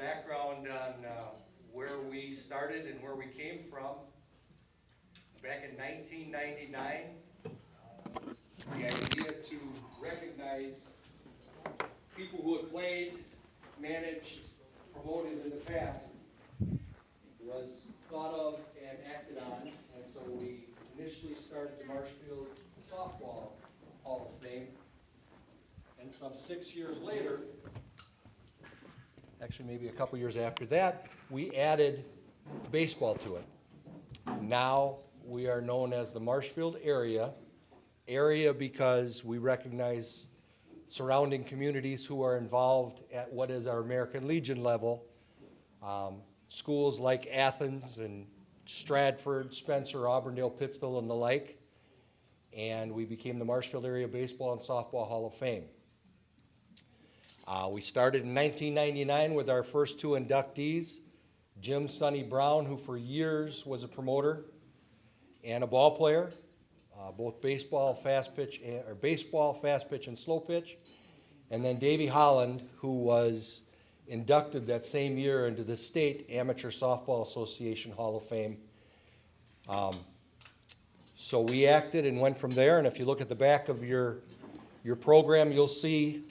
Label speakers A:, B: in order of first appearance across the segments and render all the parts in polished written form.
A: background on where we started and where we came from. Back in 1999, the idea to recognize people who had played, managed, promoted in the past was thought of and acted on, and so we initially started the Marshfield Softball Hall of Fame, and some 6 years later, actually maybe a couple years after that, we added baseball to it. Now we are known as the Marshfield area because we recognize surrounding communities who are involved at what is our American Legion level. Schools like Athens and Stratford, Spencer, Auburndale, Pittsville, and the like. And we became the Marshfield Area Baseball and Softball Hall of Fame. We started in 1999 with our first two inductees, Jim Sonny Brown, who for years was a promoter and a ball player, both baseball, fast pitch, and slow pitch. And then Davey Holland, who was inducted that same year into the State Amateur Softball Association Hall of Fame. So we acted and went from there, and if you look at the back of your program, you'll see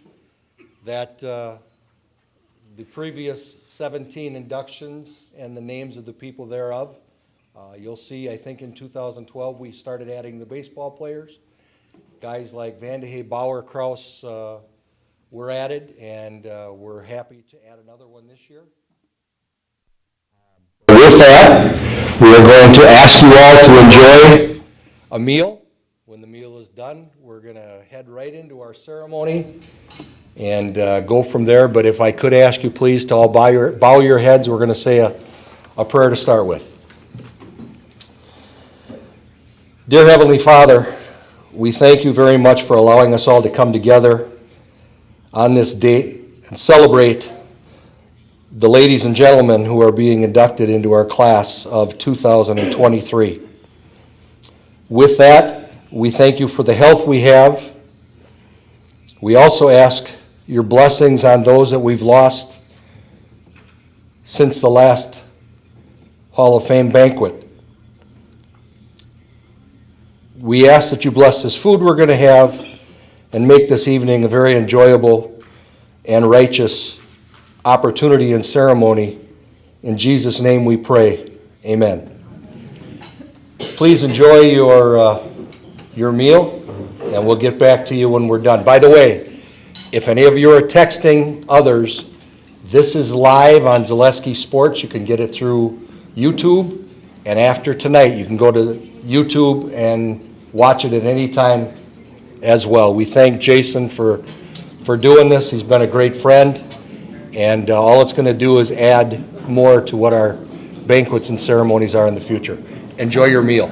A: that the previous 17 inductions and the names of the people thereof. You'll see, I think in 2012, we started adding the baseball players. Guys like Vandehey, Bauer, Kraus were added, and we're happy to add another one this year. With that, we are going to ask you all to enjoy a meal. When the meal is done, we're going to head right into our ceremony and go from there. But if I could ask you please to all bow your heads, we're going to say a prayer to start with. Dear Heavenly Father, we thank you very much for allowing us all to come together on this day and celebrate the ladies and gentlemen who are being inducted into our class of 2023. With that, we thank you for the health we have. We also ask your blessings on those that we've lost since the last Hall of Fame banquet. We ask that you bless this food we're going to have and make this evening a very enjoyable and righteous opportunity and ceremony. In Jesus' name we pray. Amen. Please enjoy your meal, and we'll get back to you when we're done. By the way, if any of you are texting others, this is live on Zaleski Sports. You can get it through YouTube, and after tonight, you can go to YouTube and watch it at any time as well. We thank Jason for doing this. He's been a great friend, and all it's going to do is add more to what our banquets and ceremonies are in the future. Enjoy your meal.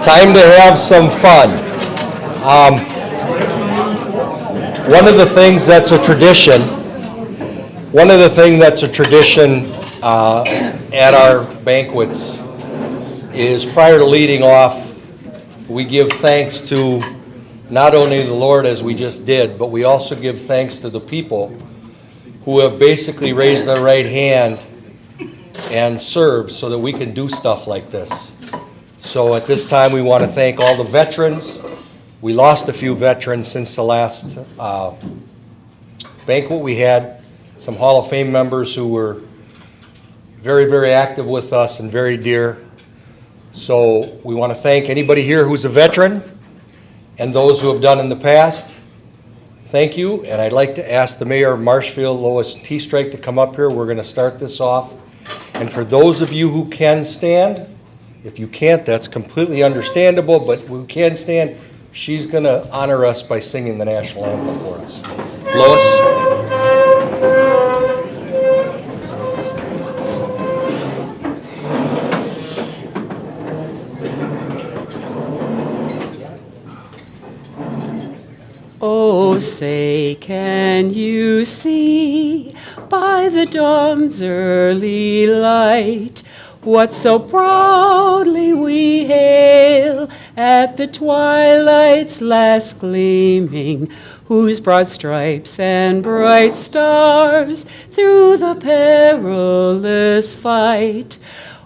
A: Time to have some fun. One of the things that's a tradition, at our banquets is prior to leading off, we give thanks to not only the Lord as we just did, but we also give thanks to the people who have basically raised their right hand and served so that we can do stuff like this. So at this time, we want to thank all the veterans. We lost a few veterans since the last banquet we had. Some Hall of Fame members who were very, very active with us and very dear. So we want to thank anybody here who's a veteran and those who have done in the past. Thank you, and I'd like to ask the Mayor of Marshfield, Lois T. Strike, to come up here. We're going to start this off. And for those of you who can stand, if you can't, that's completely understandable, but who can stand, she's going to honor us by singing the national anthem for us. Lois?
B: Oh, say, can you see by the dawn's early light what so proudly we hail at the twilight's last gleaming, whose broad stripes and bright stars through the perilous fight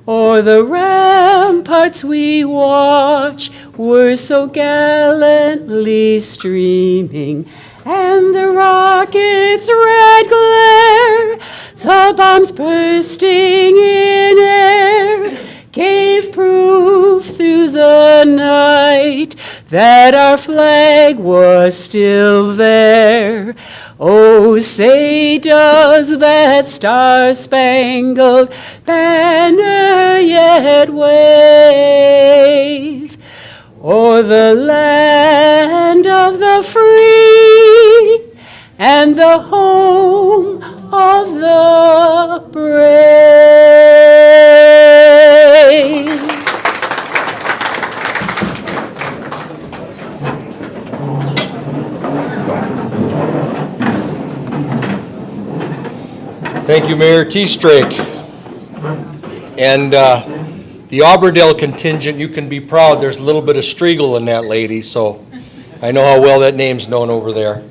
B: o'er the ramparts we watch were so gallantly streaming, and the rocket's red glare, the bombs bursting in air, gave proof through the night that our flag was still there. Oh, say, does that star-spangled banner yet wave o'er the land of the free and the home of the brave?
A: Thank you, Mayor T. Strake. And the Auburndale contingent, you can be proud, there's a little bit of Striegel in that lady, so I know how well that name's known over there.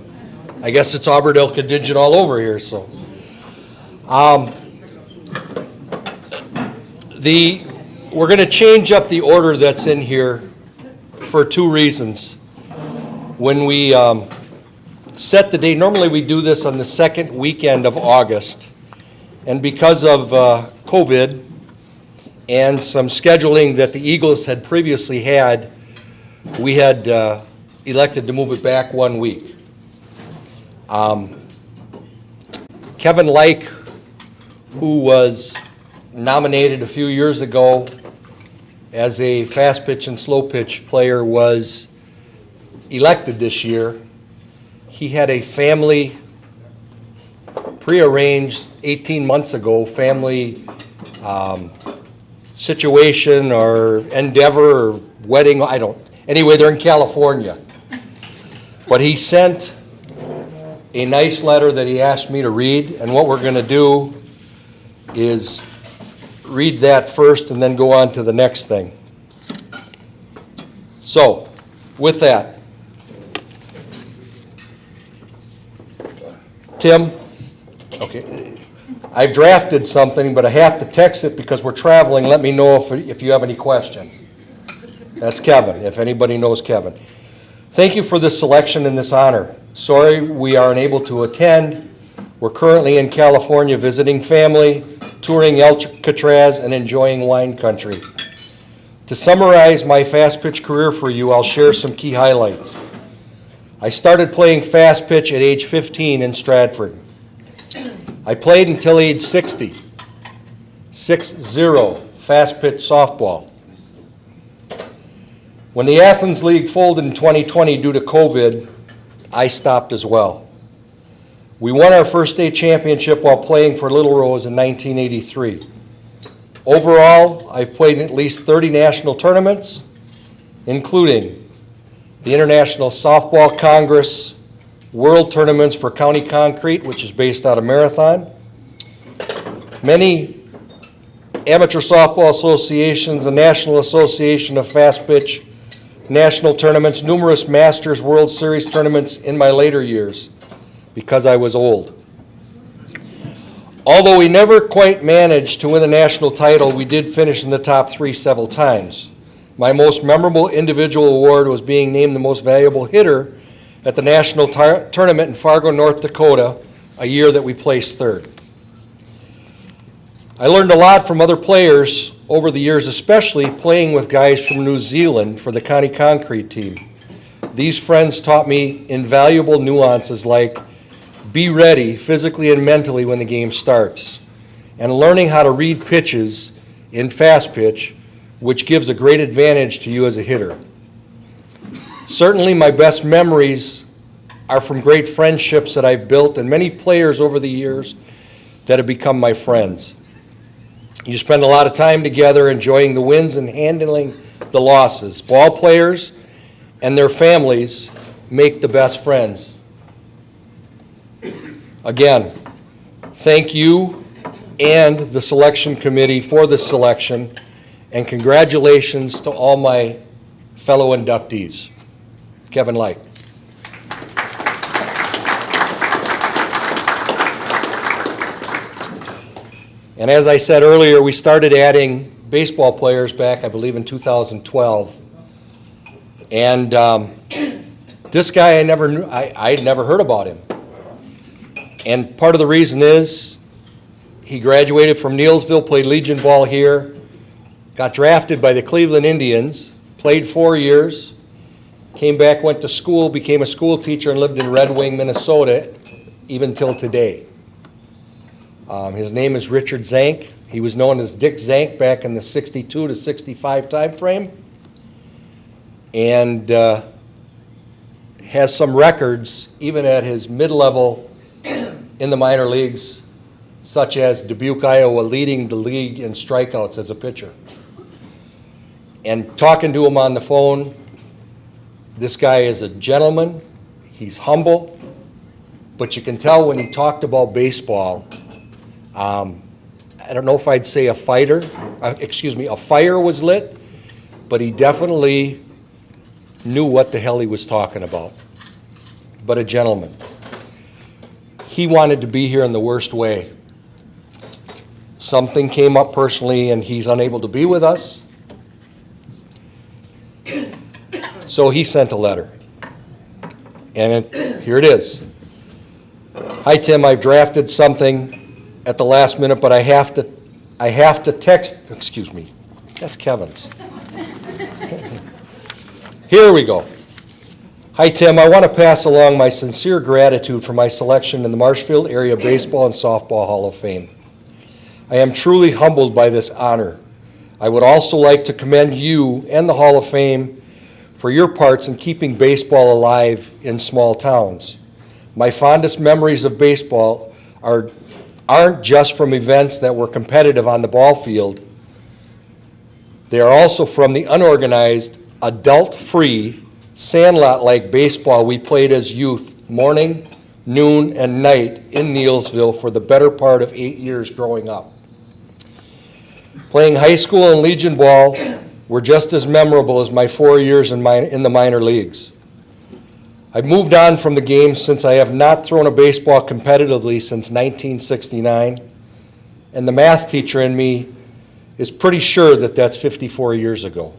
A: I guess it's Auburndale contingent all over here, so. We're going to change up the order that's in here for two reasons. When we set the date, normally we do this on the second weekend of August. And because of COVID and some scheduling that the Eagles had previously had, we had elected to move it back 1 week. Kevin Like, who was nominated a few years ago as a fast pitch and slow pitch player, was elected this year. He had a family prearranged 18 months ago, family situation or endeavor or wedding, anyway, they're in California. But he sent a nice letter that he asked me to read, and what we're going to do is read that first and then go on to the next thing. So, with that, Tim, okay, I've drafted something, but I have to text it because we're traveling. Let me know if you have any questions. That's Kevin, if anybody knows Kevin. Thank you for this selection and this honor. Sorry we are unable to attend. We're currently in California visiting family, touring Alcatraz, and enjoying wine country. To summarize my fast pitch career for you, I'll share some key highlights. I started playing fast pitch at age 15 in Stratford. I played until age 60, 6-0 fast pitch softball. When the Athens League folded in 2020 due to COVID, I stopped as well. We won our first state championship while playing for Little Rose in 1983. Overall, I've played in at least 30 national tournaments, including the International Softball Congress, World Tournaments for County Concrete, which is based out of Marathon, many amateur softball associations, the National Association of Fast Pitch national tournaments, numerous Masters World Series tournaments in my later years because I was old. Although we never quite managed to win a national title, we did finish in the top 3 several times. My most memorable individual award was being named the most valuable hitter at the national tournament in Fargo, North Dakota, a year that we placed 3rd. I learned a lot from other players over the years, especially playing with guys from New Zealand for the County Concrete team. These friends taught me invaluable nuances like be ready physically and mentally when the game starts, and learning how to read pitches in fast pitch, which gives a great advantage to you as a hitter. Certainly my best memories are from great friendships that I've built and many players over the years that have become my friends. You spend a lot of time together enjoying the wins and handling the losses. Ball players and their families make the best friends. Again, thank you and the selection committee for the selection, and congratulations to all my fellow inductees. Kevin Light. And as I said earlier, we started adding baseball players back, I believe, in 2012. And this guy I never knew, I'd never heard about him. And part of the reason is he graduated from Neelsville, played Legion ball here, got drafted by the Cleveland Indians, played 4 years, came back, went to school, became a school teacher, and lived in Red Wing, Minnesota, even till today. His name is Richard Zank. He was known as Dick Zank back in the 62 to 65 time frame, and has some records even at his mid-level in the minor leagues, such as Dubuque, Iowa, leading the league in strikeouts as a pitcher. And talking to him on the phone, this guy is a gentleman, he's humble, but you can tell when he talked about baseball, I don't know if I'd say a fire was lit, but he definitely knew what the hell he was talking about. But a gentleman. He wanted to be here in the worst way. Something came up personally and he's unable to be with us. So he sent a letter. And here it is. Hi Tim, I've drafted something at the last minute, but I have to text, excuse me, that's Kevin's. Here we go. Hi Tim, I want to pass along my sincere gratitude for my selection in the Marshfield Area Baseball and Softball Hall of Fame. I am truly humbled by this honor. I would also like to commend you and the Hall of Fame for your parts in keeping baseball alive in small towns. My fondest memories of baseball aren't just from events that were competitive on the ball field. They are also from the unorganized, adult-free, sandlot-like baseball we played as youth, morning, noon, and night in Neelsville for the better part of 8 years growing up. Playing high school and Legion ball were just as memorable as my 4 years in the minor leagues. I've moved on from the game since I have not thrown a baseball competitively since 1969, and the math teacher in me is pretty sure that that's 54 years ago.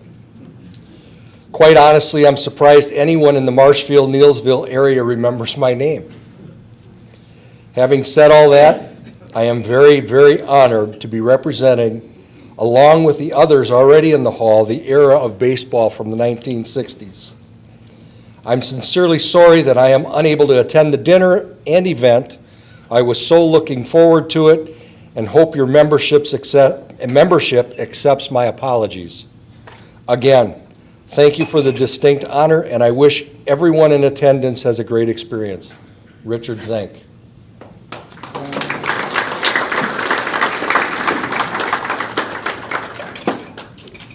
A: Quite honestly, I'm surprised anyone in the Marshfield, Neelsville area remembers my name. Having said all that, I am very, very honored to be representing, along with the others already in the hall, the era of baseball from the 1960s. I'm sincerely sorry that I am unable to attend the dinner and event. I was so looking forward to it and hope your membership accepts my apologies. Again, thank you for the distinct honor, and I wish everyone in attendance has a great experience. Richard Zank.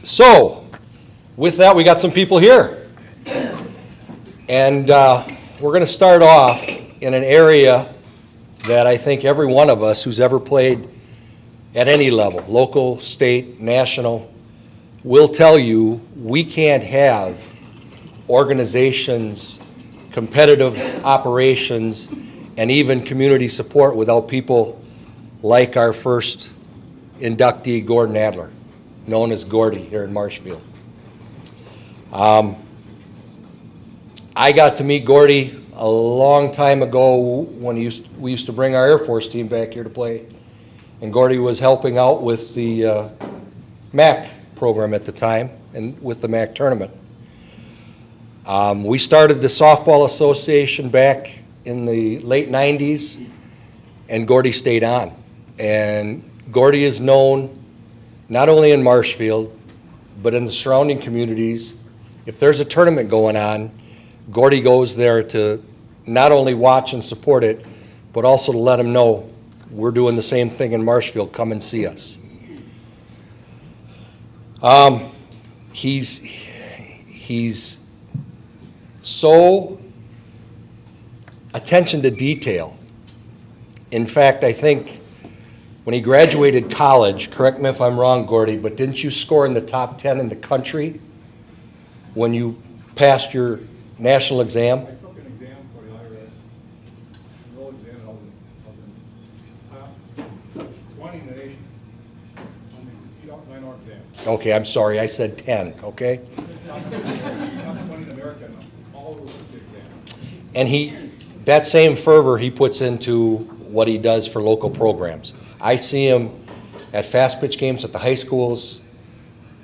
A: So, With that, we got some people here. And we're going to start off in an area that I think every one of us who's ever played at any level, local, state, national, will tell you we can't have organizations, competitive operations, and even community support without people like our first inductee, Gordon Adler, known as Gordy here in Marshfield. I got to meet Gordy a long time ago when we used to bring our Air Force team back here to play, and Gordy was helping out with the MAC program at the time and with the MAC tournament. We started the Softball Association back in the late 90s, and Gordy stayed on. And Gordy is known not only in Marshfield, but in the surrounding communities. If there's a tournament going on, Gordy goes there to not only watch and support it, but also to let them know we're doing the same thing in Marshfield. Come and see us. He's so attention to detail. In fact, I think when he graduated college, correct me if I'm wrong, Gordy, but didn't you score in the top 10 in the country when you passed your national exam?
C: I took an exam for the IRS, enrolled exam, and I was in top 20 in the nation on the 9-hour exam.
A: Okay, I'm sorry, I said 10, okay?
C: Top 20 in America, and all over the exam.
A: And that same fervor he puts into what he does for local programs. I see him at fast pitch games at the high schools.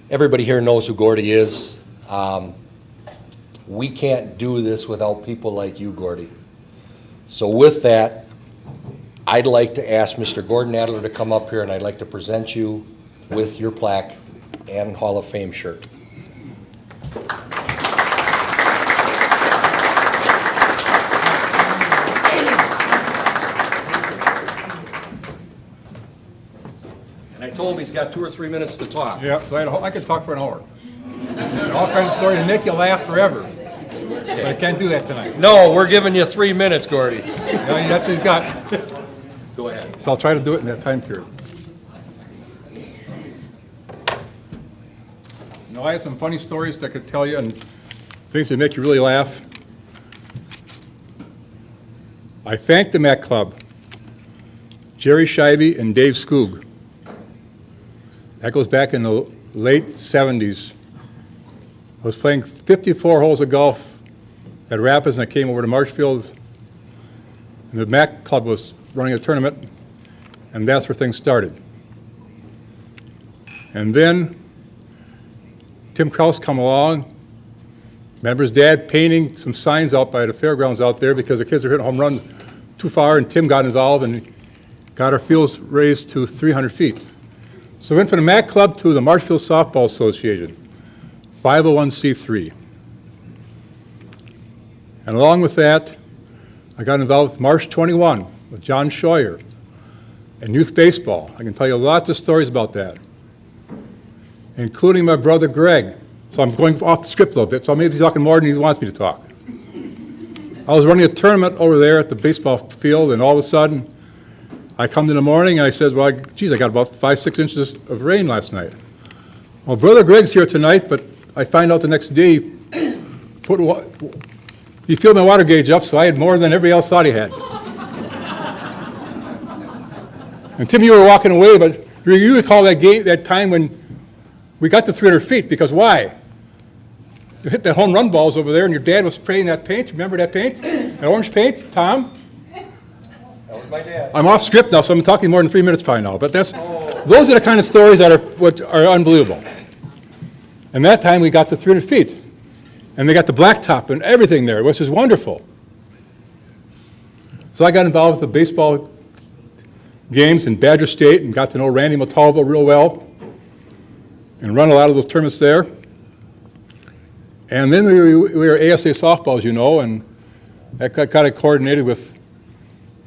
A: Everybody here knows who Gordy is. We can't do this without people like you, Gordy. So with that, I'd like to ask Mr. Gordon Adler to come up here, and I'd like to present you with your plaque and Hall of Fame shirt. And I told him he's got 2 or 3 minutes to talk.
C: Yeah, so I could talk for an hour. All kinds of stories to make you laugh forever. But I can't do that tonight.
A: No, we're giving you 3 minutes, Gordy.
C: Yeah, that's what he's got.
A: Go ahead.
C: So I'll try to do it in that time period. Now, I have some funny stories that I could tell you and things that make you really laugh. I thanked the MAC Club, Jerry Scheibe and Dave Skoog. That goes back in the late 70s. I was playing 54 holes of golf at Rapids, and I came over to Marshfield, and the MAC Club was running a tournament, and that's where things started. And then Tim Kraus come along. Remember his dad painting some signs out by the fairgrounds out there because the kids are hitting a home run too far, and Tim got involved and got our fields raised to 300 feet. So we went from the MAC Club to the Marshfield Softball Association, 501c3. And along with that, I got involved with Marsh 21 with John Scheuer and youth baseball. I can tell you lots of stories about that, including my brother Greg. So I'm going off the script a little bit, so I may be talking more than he wants me to talk. I was running a tournament over there at the baseball field, and all of a sudden, I come in the morning and I said, well, geez, I got about 5-6 inches of rain last night. Well, Brother Greg's here tonight, but I find out the next day he filled my water gauge up, so I had more than everybody else thought he had. And Tim, you were walking away, but you recall that time when we got to 300 feet, because why? You hit that home run balls over there, and your dad was spraying that paint. Remember that paint? That orange paint, Tom?
A: That was my dad.
C: I'm off script now, so I'm talking more than 3 minutes probably now. But those are the kind of stories that are unbelievable. And that time we got to 300 feet. And they got the blacktop and everything there, which is wonderful. So I got involved with the baseball games in Badger State and got to know Randy Montalvo real well and run a lot of those tournaments there. And then we were ASA softball, as you know, and that got kind of coordinated with,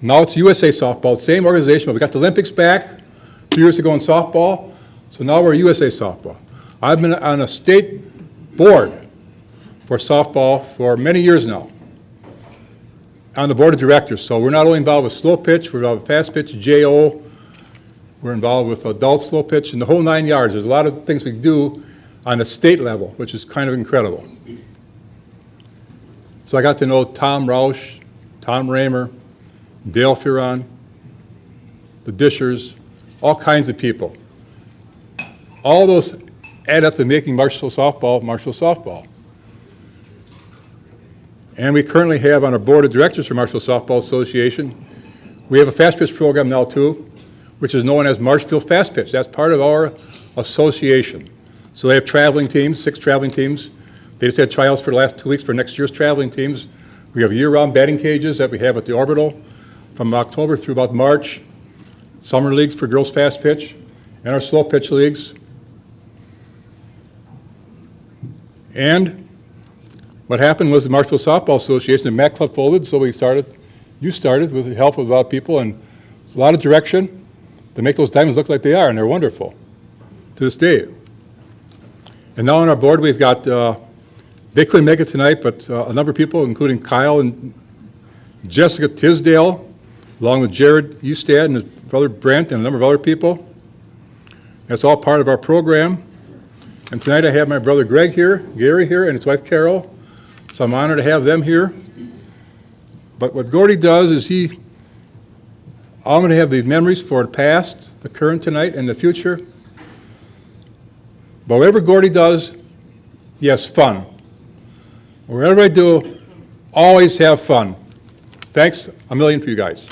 C: now it's USA softball, same organization, but we got the Olympics back 2 years ago in softball, so now we're USA softball. I've been on a state board for softball for many years now, on the board of directors. So we're not only involved with slow pitch, we're involved with fast pitch, JO, we're involved with adult slow pitch, and the whole 9 yards. There's a lot of things we do on the state level, which is kind of incredible. So I got to know Tom Roush, Tom Raymer, Dale Furon, the Dishers, all kinds of people. All those add up to making Marshfield softball. And we currently have on our board of directors for Marshfield Softball Association, we have a fast pitch program now too, which is known as Marshfield Fast Pitch. That's part of our association. So they have traveling teams, 6 traveling teams. They just had tryouts for the last 2 weeks for next year's traveling teams. We have year-round batting cages that we have at the Orbital from October through about March. Summer leagues for girls fast pitch, and our slow pitch leagues. And what happened was the Marshfield Softball Association, the MAC Club folded, so you started with the help of a lot of people, and it's a lot of direction to make those diamonds look like they are, and they're wonderful to this day. And now on our board, we've got, they couldn't make it tonight, but a number of people, including Kyle and Jessica Tisdale, along with Jared Eustad and his brother Brent and a number of other people. That's all part of our program. And tonight I have my brother Gary here, and his wife Carol. So I'm honored to have them here. But what Gordy does is I'm going to have these memories for the past, the current tonight, and the future. But whatever Gordy does, he has fun. Whatever I do, always have fun. Thanks a million for you guys.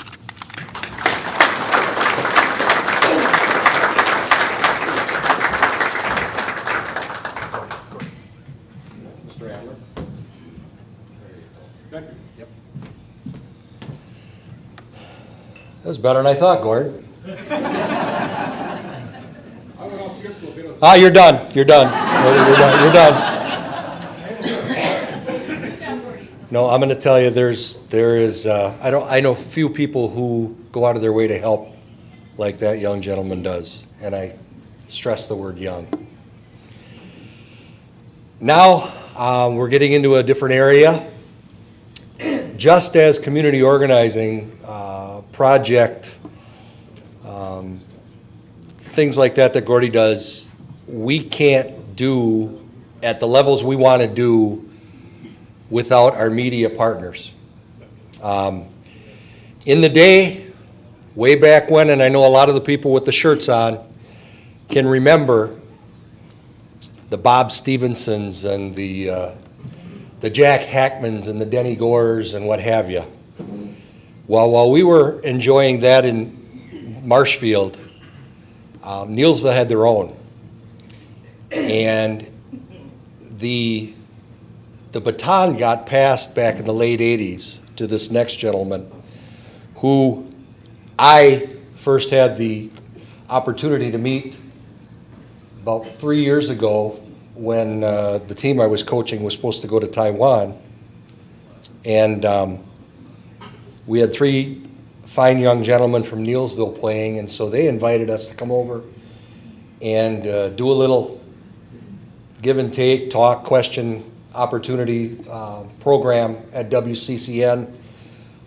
A: That was better than I thought, Gord. You're done. You're done. You're done. No, I'm going to tell you, there is. I know few people who go out of their way to help like that young gentleman does, and I stress the word young. Now we're getting into a different area. Just as community organizing, project, things like that Gordy does, we can't do at the levels we want to do without our media partners. In the day, way back when, and I know a lot of the people with the shirts on can remember the Bob Stevensons and the Jack Hackmans and the Denny Gores and what have you. Well, while we were enjoying that in Marshfield, Neilsville had their own. And the baton got passed back in the late 80s to this next gentleman who I first had the opportunity to meet about 3 years ago when the team I was coaching was supposed to go to Taiwan. And we had 3 fine young gentlemen from Neilsville playing, and so they invited us to come over and do a little give and take, talk, question, opportunity program at WCCN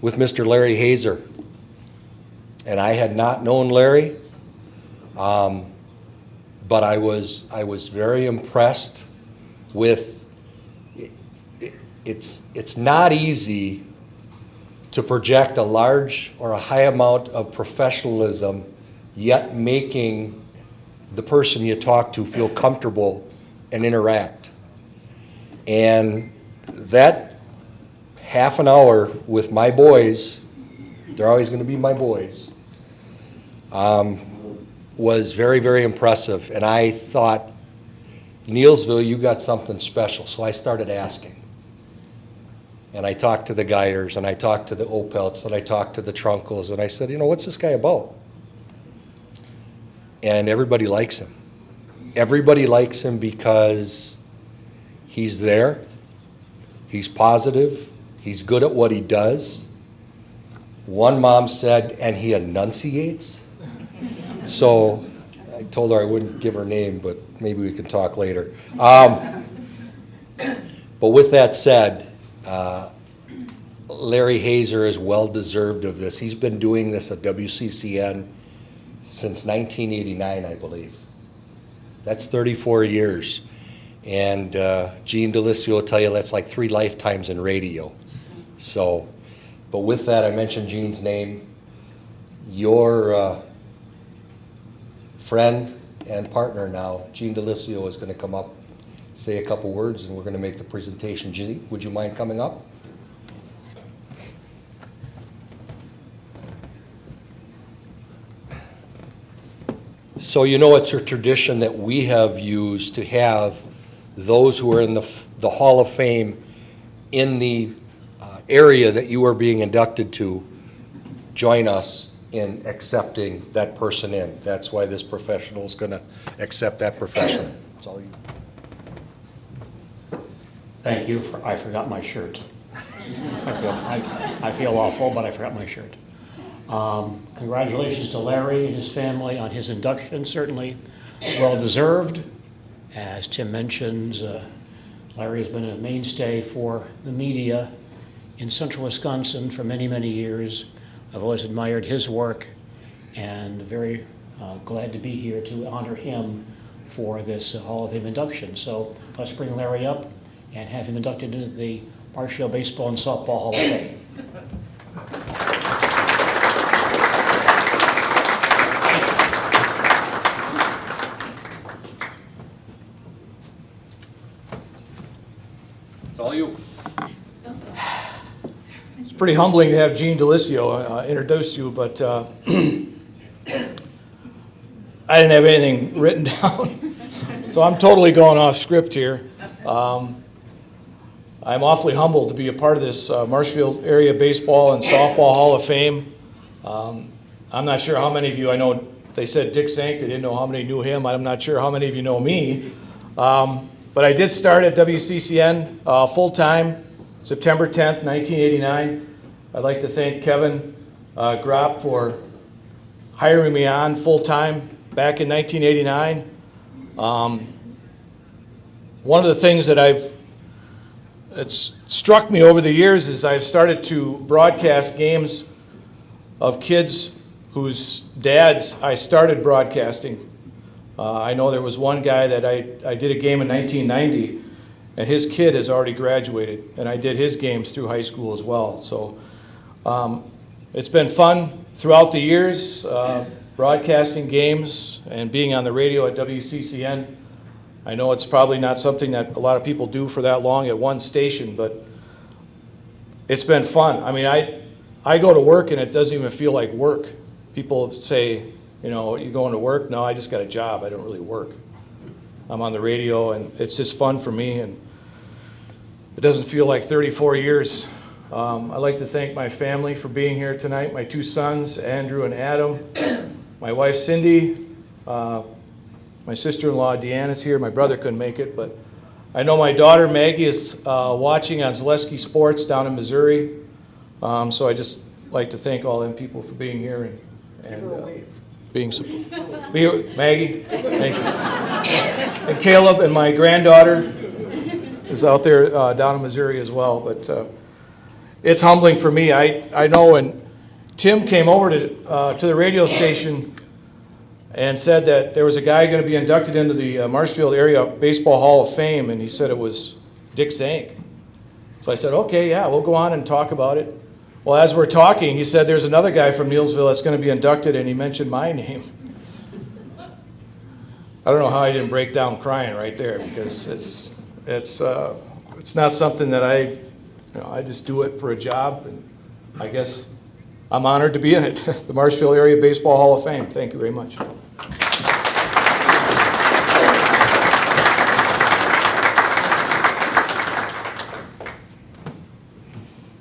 A: with Mr. Larry Hazer. And I had not known Larry, but I was very impressed with it's not easy to project a large or a high amount of professionalism, yet making the person you talk to feel comfortable and interact. And that half an hour with my boys, they're always going to be my boys, was very, very impressive. And I thought, Neilsville, you got something special. So I started asking. And I talked to the Geyers, and I talked to the Opelts, and I talked to the Trunkles, and I said, what's this guy about? And everybody likes him. Everybody likes him because he's there, he's positive, he's good at what he does. One mom said, and he enunciates. So I told her I wouldn't give her name, but maybe we can talk later. But with that said, Larry Hazer is well-deserved of this. He's been doing this at WCCN since 1989, I believe. That's 34 years. And Gene Delisio will tell you that's like 3 lifetimes in radio. So, but with that, I mentioned Gene's name. Your friend and partner now, Gene Delisio, is going to come up, say a couple words, and we're going to make the presentation. Gene, would you mind coming up? So you know it's a tradition that we have used to have those who are in the Hall of Fame in the area that you are being inducted to join us in accepting that person in. That's why this professional is going to accept that profession. That's all you.
D: Thank you. I forgot my shirt. I feel awful, but I forgot my shirt. Congratulations to Larry and his family on his induction, certainly well-deserved. As Tim mentions, Larry has been a mainstay for the media in central Wisconsin for many, many years. I've always admired his work and very glad to be here to honor him for this Hall of Fame induction. So let's bring Larry up and have him inducted into the Marshfield Baseball and Softball Hall of Fame.
A: It's all you.
E: It's pretty humbling to have Gene Delisio introduce you, but I didn't have anything written down, so I'm totally going off script here. I'm awfully humbled to be a part of this Marshfield Area Baseball and Softball Hall of Fame. I'm not sure how many of you, I know they said Dick Zank, they didn't know how many knew him. I'm not sure how many of you know me. But I did start at WCCN full-time September 10th, 1989. I'd like to thank Kevin Gropp for hiring me on full-time back in 1989. One of the things that it's struck me over the years is I've started to broadcast games of kids whose dads I started broadcasting. I know there was one guy that I did a game in 1990, and his kid has already graduated, and I did his games through high school as well. So it's been fun throughout the years, broadcasting games and being on the radio at WCCN. I know it's probably not something that a lot of people do for that long at one station, but it's been fun. I mean, I go to work and it doesn't even feel like work. People say, you know, you going to work? No, I just got a job. I don't really work. I'm on the radio, and it's just fun for me, and it doesn't feel like 34 years. I'd like to thank my family for being here tonight, my 2 sons, Andrew and Adam, my wife, Cindy, my sister-in-law, Deanna's here. My brother couldn't make it, but I know my daughter, Maggie, is watching on Zaleski Sports down in Missouri. So I just like to thank all them people for being here and being supportive. Maggie, thank you. And Caleb and my granddaughter is out there down in Missouri as well. But it's humbling for me. I know when Tim came over to the radio station and said that there was a guy going to be inducted into the Marshfield Area Baseball Hall of Fame, and he said it was Dick Zank. So I said, okay, yeah, we'll go on and talk about it. Well, as we're talking, he said there's another guy from Neillsville that's going to be inducted, and he mentioned my name. I don't know how I didn't break down crying right there, because it's not something that I just do it for a job, and I guess I'm honored to be in it. The Marshfield Area Baseball Hall of Fame. Thank you very much.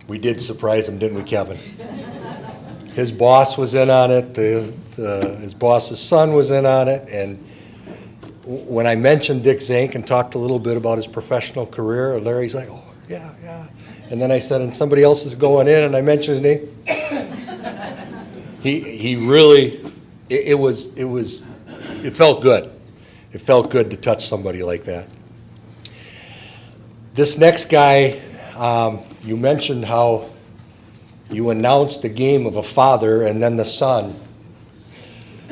A: We did surprise him, didn't we, Kevin? His boss was in on it, his boss's son was in on it, and when I mentioned Dick Zank and talked a little bit about his professional career, Larry's like, oh, yeah. And then I said, and somebody else is going in, and I mentioned his name. He really, it felt good. It felt good to touch somebody like that. This next guy, you mentioned how you announced the game of a father and then the son.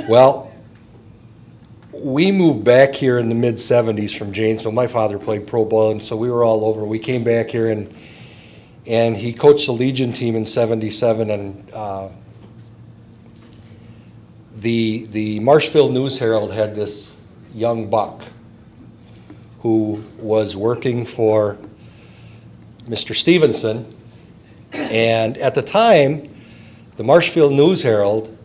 A: Well, we moved back here in the mid-'70s from Janesville. My father played pro ball, and so we were all over. We came back here, and he coached the Legion team in '77, and the Marshfield News-Herald had this young buck who was working for Mr. Stevenson, and at the time, the Marshfield News-Herald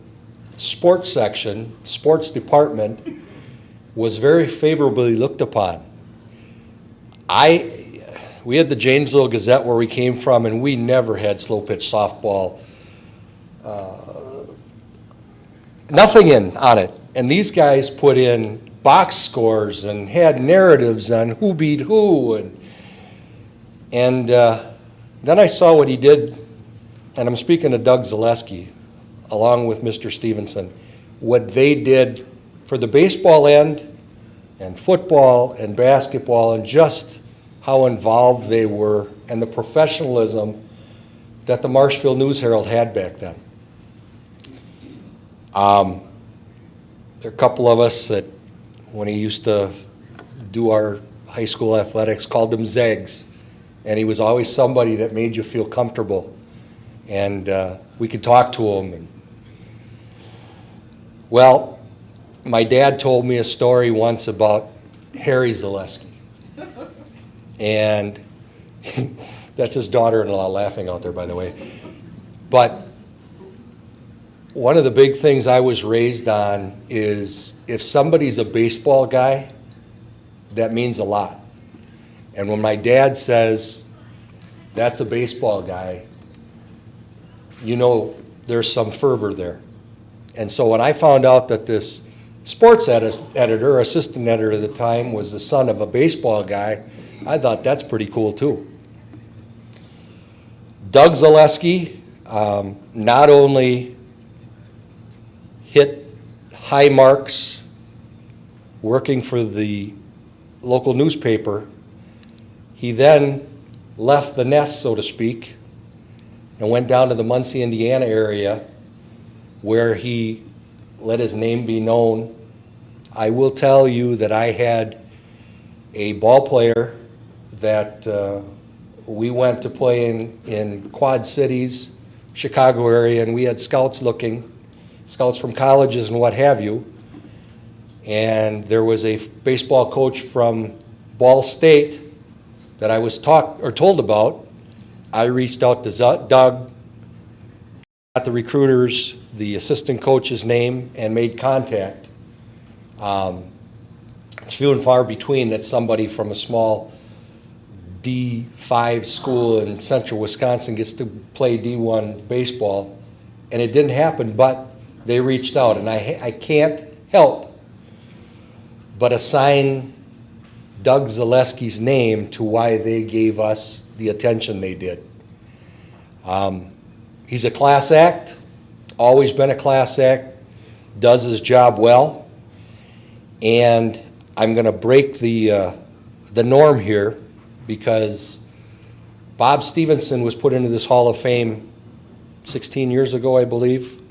A: sports section, sports department, was very favorably looked upon. We had the Janesville Gazette where we came from, and we never had slow pitch softball, nothing on it. And these guys put in box scores and had narratives on who beat who, and then I saw what he did, and I'm speaking of Doug Zaleski, along with Mr. Stevenson, what they did for the baseball end and football and basketball, and just how involved they were and the professionalism that the Marshfield News-Herald had back then. There are a couple of us that, when he used to do our high school athletics, called him Zags, and he was always somebody that made you feel comfortable, and we could talk to him. Well, my dad told me a story once about Harry Zaleski, and that's his daughter-in-law laughing out there, by the way. But one of the big things I was raised on is if somebody's a baseball guy, that means a lot. And when my dad says, that's a baseball guy, you know there's some fervor there. And so when I found out that this sports editor, assistant editor at the time, was the son of a baseball guy, I thought that's pretty cool too. Doug Zaleski not only hit high marks working for the local newspaper, he then left the nest, so to speak, and went down to the Muncie, Indiana area, where he let his name be known. I will tell you that I had a ball player that we went to play in Quad Cities, Chicago area, and we had scouts from colleges and what have you. And there was a baseball coach from Ball State that I was told about. I reached out to Doug, got the recruiters, the assistant coach's name, and made contact. It's few and far between that somebody from a small D5 school in central Wisconsin gets to play D1 baseball, and it didn't happen, but they reached out, and I can't help but assign Doug Zaleski's name to why they gave us the attention they did. He's a class act, always been a class act, does his job well, and I'm going to break the norm here, because Bob Stevenson was put into this Hall of Fame 16 years ago, I believe.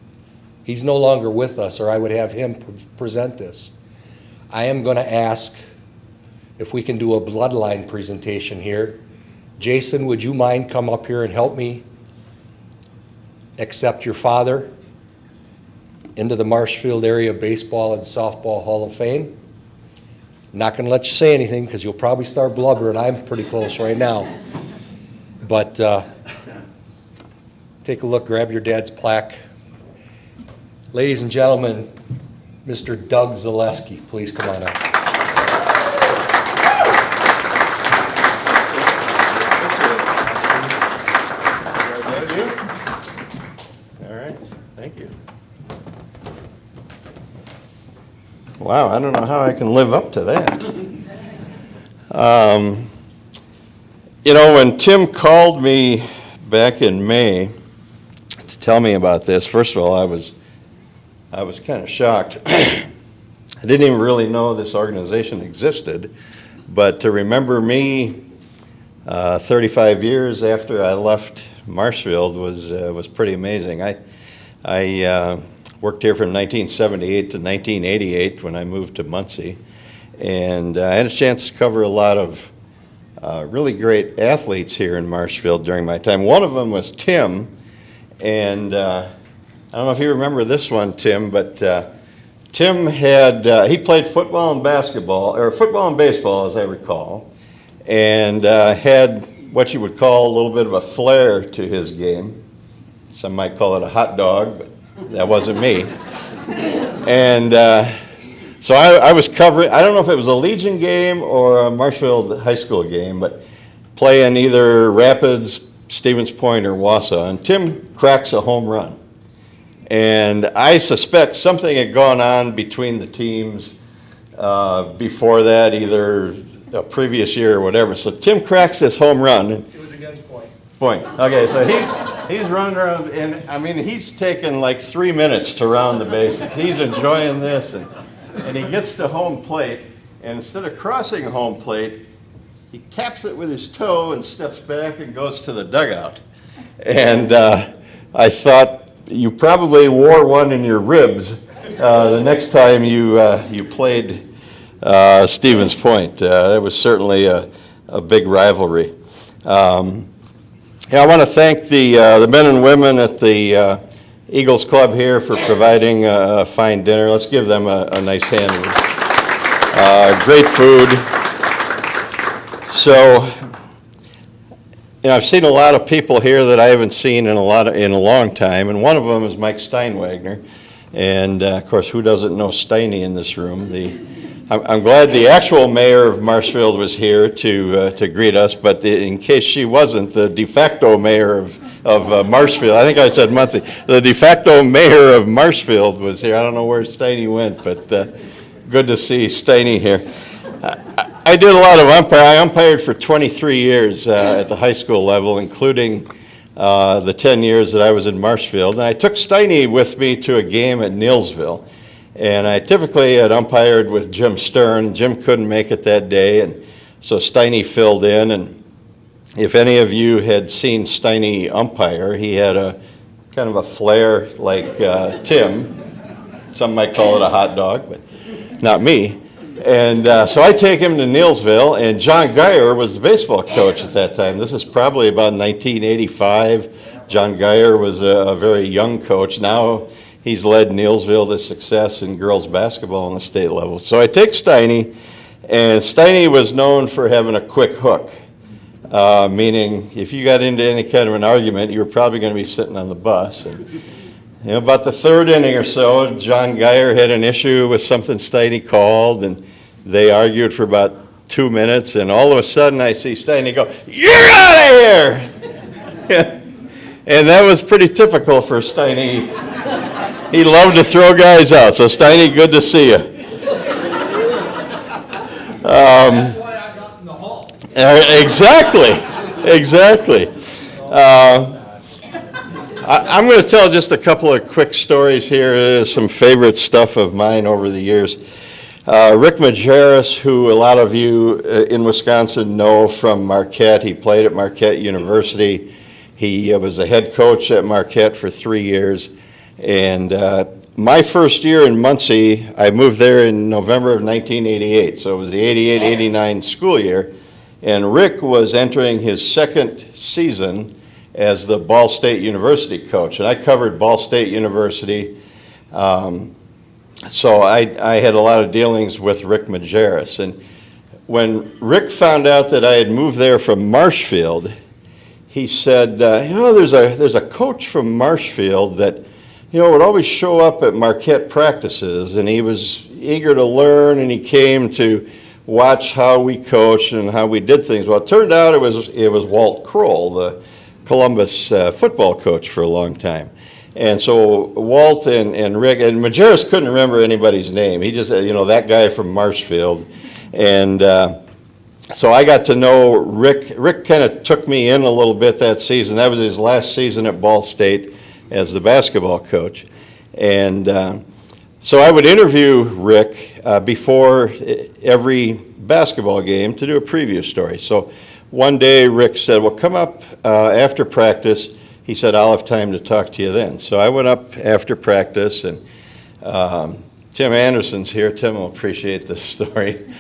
A: He's no longer with us, or I would have him present this. I am going to ask if we can do a bloodline presentation here. Jason, would you mind come up here and help me accept your father into the Marshfield Area Baseball and Softball Hall of Fame? Not going to let you say anything because you'll probably start blubbering. I'm pretty close right now. But take a look, grab your dad's plaque. Ladies and gentlemen, Mr. Doug Zaleski, please come on up.
F: All right, thank you. Wow, I don't know how I can live up to that. You know, when Tim called me back in May to tell me about this, first of all, I was kind of shocked. I didn't even really know this organization existed, but to remember me 35 years after I left Marshfield was pretty amazing. I worked here from 1978 to 1988 when I moved to Muncie, and I had a chance to cover a lot of really great athletes here in Marshfield during my time. One of them was Tim, and I don't know if you remember this one, Tim, but Tim he played football and basketball, or football and baseball as I recall, and had what you would call a little bit of a flair to his game. Some might call it a hot dog, but that wasn't me. And so I was covering, I don't know if it was a Legion game or a Marshfield High School game, but playing either Rapids, Stevens Point, or Wausau, and Tim cracks a home run. And I suspect something had gone on between the teams before that, either a previous year or whatever. So Tim cracks this home run.
E: It was against Point.
F: Point. Okay, so he's running around, and I mean, he's taken like 3 minutes to round the bases. He's enjoying this, and he gets to home plate, and instead of crossing home plate, he taps it with his toe and steps back and goes to the dugout. And I thought you probably wore one in your ribs the next time you played Stevens Point. That was certainly a big rivalry. I want to thank the men and women at the Eagles Club here for providing a fine dinner. Let's give them a nice hand. Great food. So, I've seen a lot of people here that I haven't seen in a long time, and one of them is Mike Steinwagner. And of course, who doesn't know Steiny in this room? I'm glad the actual mayor of Marshfield was here to greet us, but in case she wasn't, the de facto mayor of Marshfield, I think I said Muncie, the de facto mayor of Marshfield was here. I don't know where Steiny went, but good to see Steiny here. I did a lot of umpiring. I umpired for 23 years at the high school level, including the 10 years that I was in Marshfield. And I took Steiny with me to a game at Neilsville. And I typically had umpired with Jim Stern. Jim couldn't make it that day, and so Steiny filled in. And if any of you had seen Steiny umpire, he had a kind of a flair like Tim. Some might call it a hot dog, but not me. And so I take him to Neilsville, and John Geyer was the baseball coach at that time. This is probably about 1985. John Geyer was a very young coach. Now he's led Neilsville to success in girls basketball on the state level. So I take Steiny, and Steiny was known for having a quick hook, meaning if you got into any kind of an argument, you were probably going to be sitting on the bus. And, about the third inning or so, John Geyer had an issue with something Steiny called, and they argued for about 2 minutes, and all of a sudden I see Steiny go, "You're out of here!" And that was pretty typical for Steiny. He loved to throw guys out. So Steiny, good to see you.
E: That's why I got in the hall.
F: Exactly. I'm going to tell just a couple of quick stories here, some favorite stuff of mine over the years. Rick Majerus, who a lot of you in Wisconsin know from Marquette. He played at Marquette University. He was the head coach at Marquette for 3 years. And my first year in Muncie, I moved there in November of 1988. So it was the 88-89 school year. And Rick was entering his second season as the Ball State University coach. And I covered Ball State University. So I had a lot of dealings with Rick Majerus. And when Rick found out that I had moved there from Marshfield, he said, there's a coach from Marshfield that would always show up at Marquette practices, and he was eager to learn, and he came to watch how we coached and how we did things. Well, it turned out it was Walt Kroll, the Columbus football coach for a long time. And so Walt and Rick, and Majerus couldn't remember anybody's name. He just said, that guy from Marshfield. And so I got to know Rick. Rick kind of took me in a little bit that season. That was his last season at Ball State as the basketball coach. And so I would interview Rick before every basketball game to do a preview story. So one day Rick said, well, come up after practice. He said, I'll have time to talk to you then. So I went up after practice, and Tim Anderson's here. Tim will appreciate this story.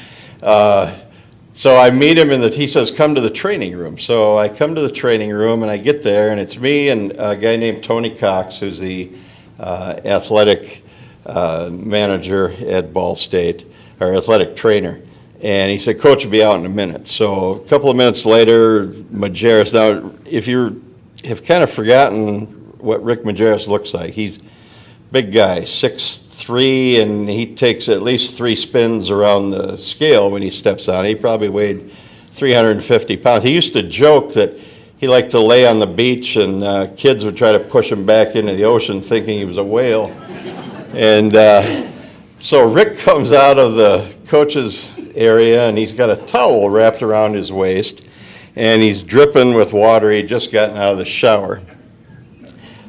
F: So I meet him he says, come to the training room. So I come to the training room, and I get there, and it's me and a guy named Tony Cox, who's the athletic manager at Ball State, or athletic trainer. And he said, Coach will be out in a minute. So a couple of minutes later, Majerus, now if you have kind of forgotten what Rick Majerus looks like, he's a big guy, 6'3", and he takes at least 3 spins around the scale when he steps on. He probably weighed 350 pounds. He used to joke that he liked to lay on the beach, and kids would try to push him back into the ocean thinking he was a whale. And so Rick comes out of the coach's area, and he's got a towel wrapped around his waist, and he's dripping with water. He'd just gotten out of the shower.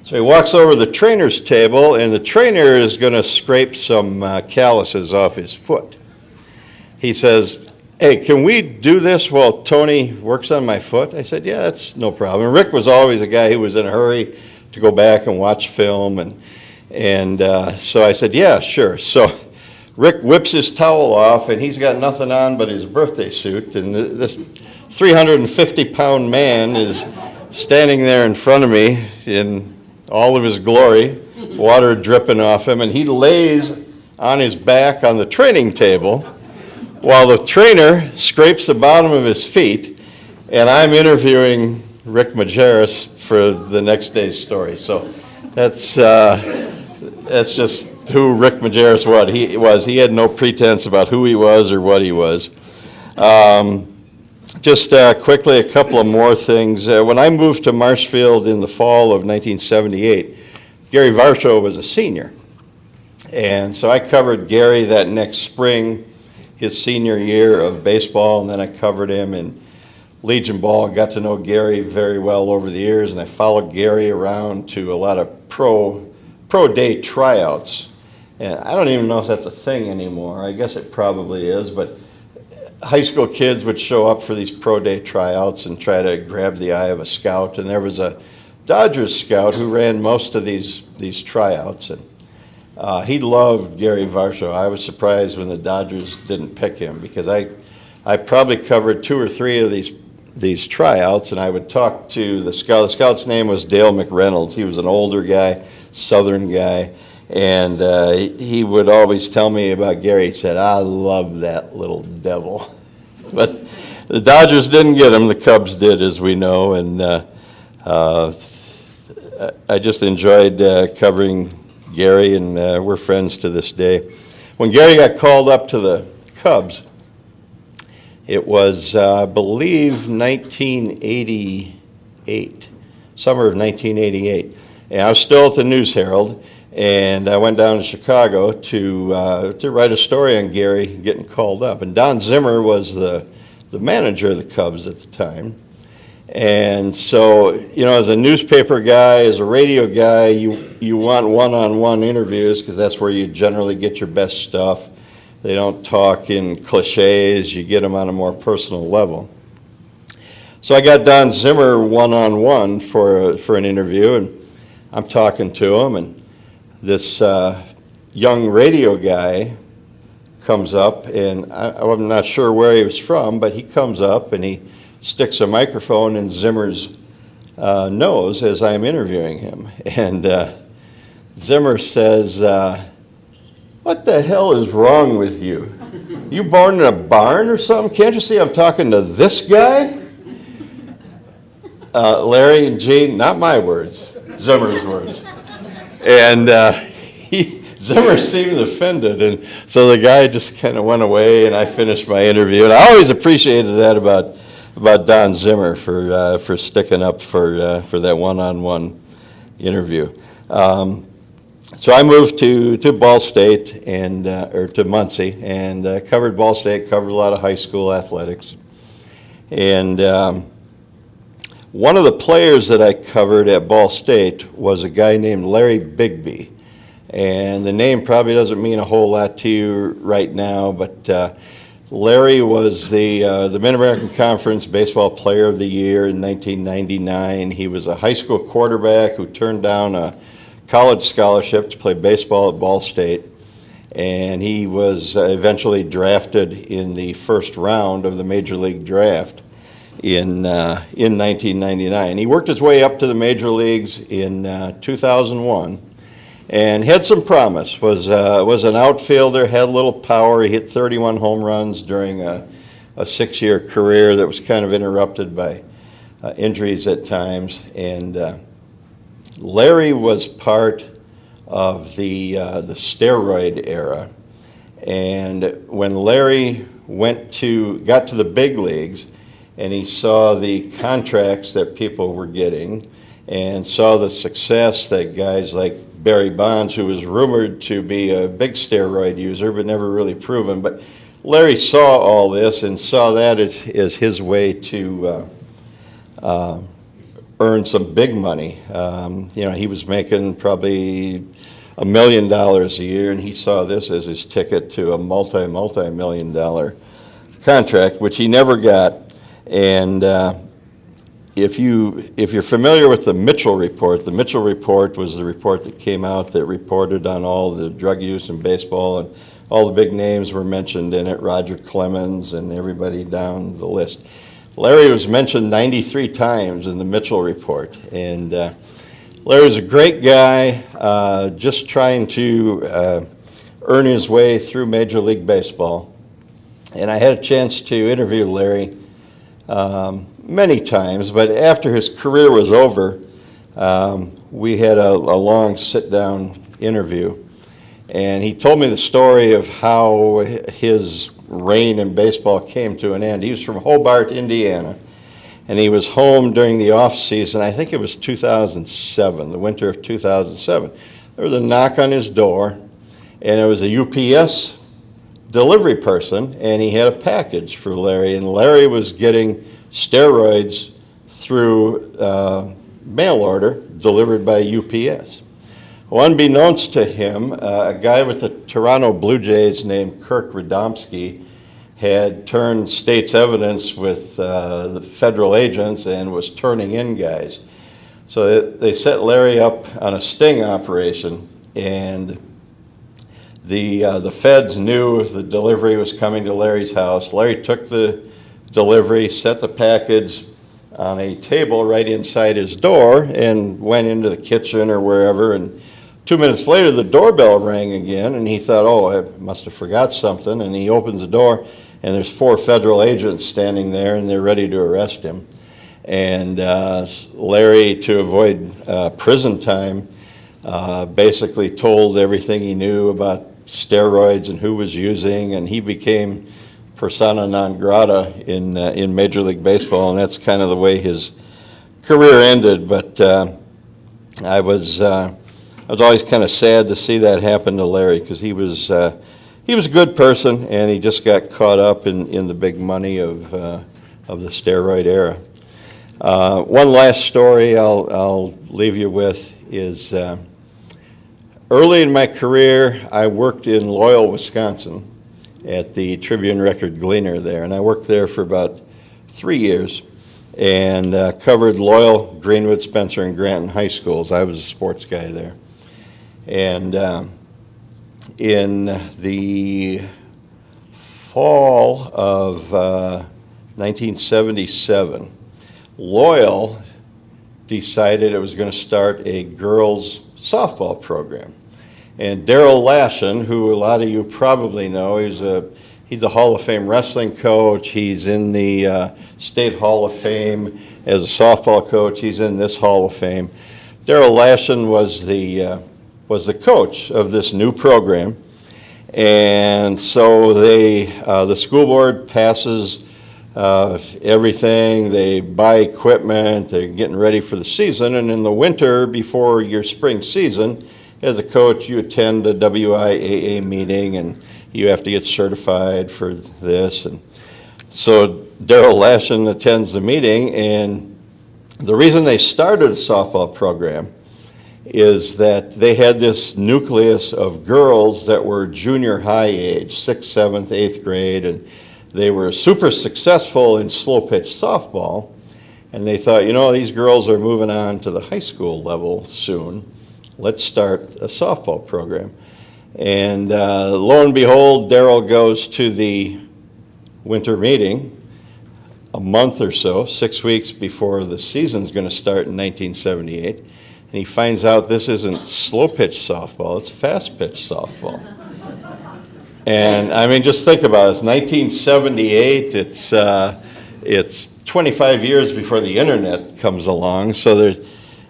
F: So he walks over to the trainer's table, and the trainer is going to scrape some calluses off his foot. He says, hey, can we do this while Tony works on my foot? I said, yeah, that's no problem. Rick was always a guy who was in a hurry to go back and watch film, and so I said, yeah, sure. So Rick whips his towel off, and he's got nothing on but his birthday suit, and this 350-pound man is standing there in front of me in all of his glory, water dripping off him, and he lays on his back on the training table while the trainer scrapes the bottom of his feet, and I'm interviewing Rick Majerus for the next day's story. So that's just who Rick Majerus was. He had no pretense about who he was or what he was. Just quickly, a couple of more things. When I moved to Marshfield in the fall of 1978, Gary Varsho was a senior. And so I covered Gary that next spring, his senior year of baseball, and then I covered him in Legion Ball. Got to know Gary very well over the years, and I followed Gary around to a lot of pro day tryouts. And I don't even know if that's a thing anymore. I guess it probably is, but high school kids would show up for these pro day tryouts and try to grab the eye of a scout. And there was a Dodgers scout who ran most of these tryouts, and he loved Gary Varsho. I was surprised when the Dodgers didn't pick him, because I probably covered 2 or 3 of these tryouts, and I would talk to the scout. The scout's name was Dale McReynolds. He was an older guy, Southern guy, and he would always tell me about Gary. He said, I love that little devil. But the Dodgers didn't get him. The Cubs did, as we know, and I just enjoyed covering Gary, and we're friends to this day. When Gary got called up to the Cubs, it was, I believe, 1988, summer of 1988. And I was still at the News Herald, and I went down to Chicago to write a story on Gary getting called up. And Don Zimmer was the manager of the Cubs at the time. And so, you know, as a newspaper guy, as a radio guy, you want one-on-one interviews, because that's where you generally get your best stuff. They don't talk in cliches. You get them on a more personal level. So I got Don Zimmer one-on-one for an interview, and I'm talking to him, and this young radio guy comes up, and I'm not sure where he was from, but he comes up and he sticks a microphone in Zimmer's nose as I'm interviewing him. And Zimmer says, what the hell is wrong with you? You born in a barn or something? Can't you see I'm talking to this guy? Larry and Gene, not my words, Zimmer's words. And Zimmer seemed offended, and so the guy just kind of went away, and I finished my interview. And I always appreciated that about Don Zimmer for sticking up for that one-on-one interview. So I moved to Ball State or to Muncie, and covered Ball State, covered a lot of high school athletics. And one of the players that I covered at Ball State was a guy named Larry Bigby. And the name probably doesn't mean a whole lot to you right now, but Larry was the Mid-American Conference Baseball Player of the Year in 1999. He was a high school quarterback who turned down a college scholarship to play baseball at Ball State, and he was eventually drafted in the first round of the Major League Draft in 1999. He worked his way up to the major leagues in 2001 and had some promise. Was an outfielder, had a little power. He hit 31 home runs during a 6-year career that was kind of interrupted by injuries at times. And Larry was part of the steroid era. And when Larry got to the big leagues, and he saw the contracts that people were getting and saw the success that guys like Barry Bonds, who was rumored to be a big steroid user but never really proven, but Larry saw all this and saw that as his way to earn some big money. He was making probably $1 million a year, and he saw this as his ticket to a multi-million dollar contract, which he never got. And if you're familiar with the Mitchell Report was the report that came out that reported on all the drug use in baseball, and all the big names were mentioned in it, Roger Clemens and everybody down the list. Larry was mentioned 93 times in the Mitchell Report, and Larry was a great guy, just trying to earn his way through Major League Baseball. And I had a chance to interview Larry many times, but after his career was over, we had a long sit-down interview, and he told me the story of how his reign in baseball came to an end. He was from Hobart, Indiana, and he was home during the off season. I think it was 2007, the winter of 2007. There was a knock on his door, and it was a UPS delivery person, and he had a package for Larry, and Larry was getting steroids through mail order delivered by UPS. Well, unbeknownst to him, a guy with the Toronto Blue Jays named Kirk Radomski had turned state's evidence with the federal agents and was turning in guys. So they set Larry up on a sting operation, and the feds knew the delivery was coming to Larry's house. Larry took the delivery, set the package on a table right inside his door, and went into the kitchen or wherever. And 2 minutes later, the doorbell rang again, and he thought, oh, I must have forgot something. And he opens the door, and there's 4 federal agents standing there, and they're ready to arrest him. And Larry, to avoid prison time, basically told everything he knew about steroids and who was using, and he became persona non grata in Major League Baseball, and that's kind of the way his career ended. But I was always kind of sad to see that happen to Larry, because he was a good person, and he just got caught up in the big money of the steroid era. One last story I'll leave you with is early in my career, I worked in Loyal, Wisconsin, at the Tribune Record Gleaner there, and I worked there for about 3 years and covered Loyal, Greenwood, Spencer, and Granton high schools. I was a sports guy there. And in the fall of 1977, Loyal decided it was going to start a girls' softball program. And Darrell Lashen, who a lot of you probably know, he's a Hall of Fame wrestling coach. He's in the State Hall of Fame as a softball coach. He's in this Hall of Fame. Darrell Lashen was the coach of this new program, and so the school board passes everything. They buy equipment. They're getting ready for the season, and in the winter before your spring season, as a coach, you attend a WIAA meeting, and you have to get certified for this. And so Darrell Lashen attends the meeting, and the reason they started a softball program is that they had this nucleus of girls that were junior high age, 6th, 7th, 8th grade, and they were super successful in slow pitch softball, and they thought, these girls are moving on to the high school level soon. Let's start a softball program. And lo and behold, Darrell goes to the winter meeting a month or so, 6 weeks before the season's going to start in 1978. And he finds out this isn't slow pitch softball, it's fast pitch softball. And I mean, just think about it. It's 1978. It's 25 years before the internet comes along, so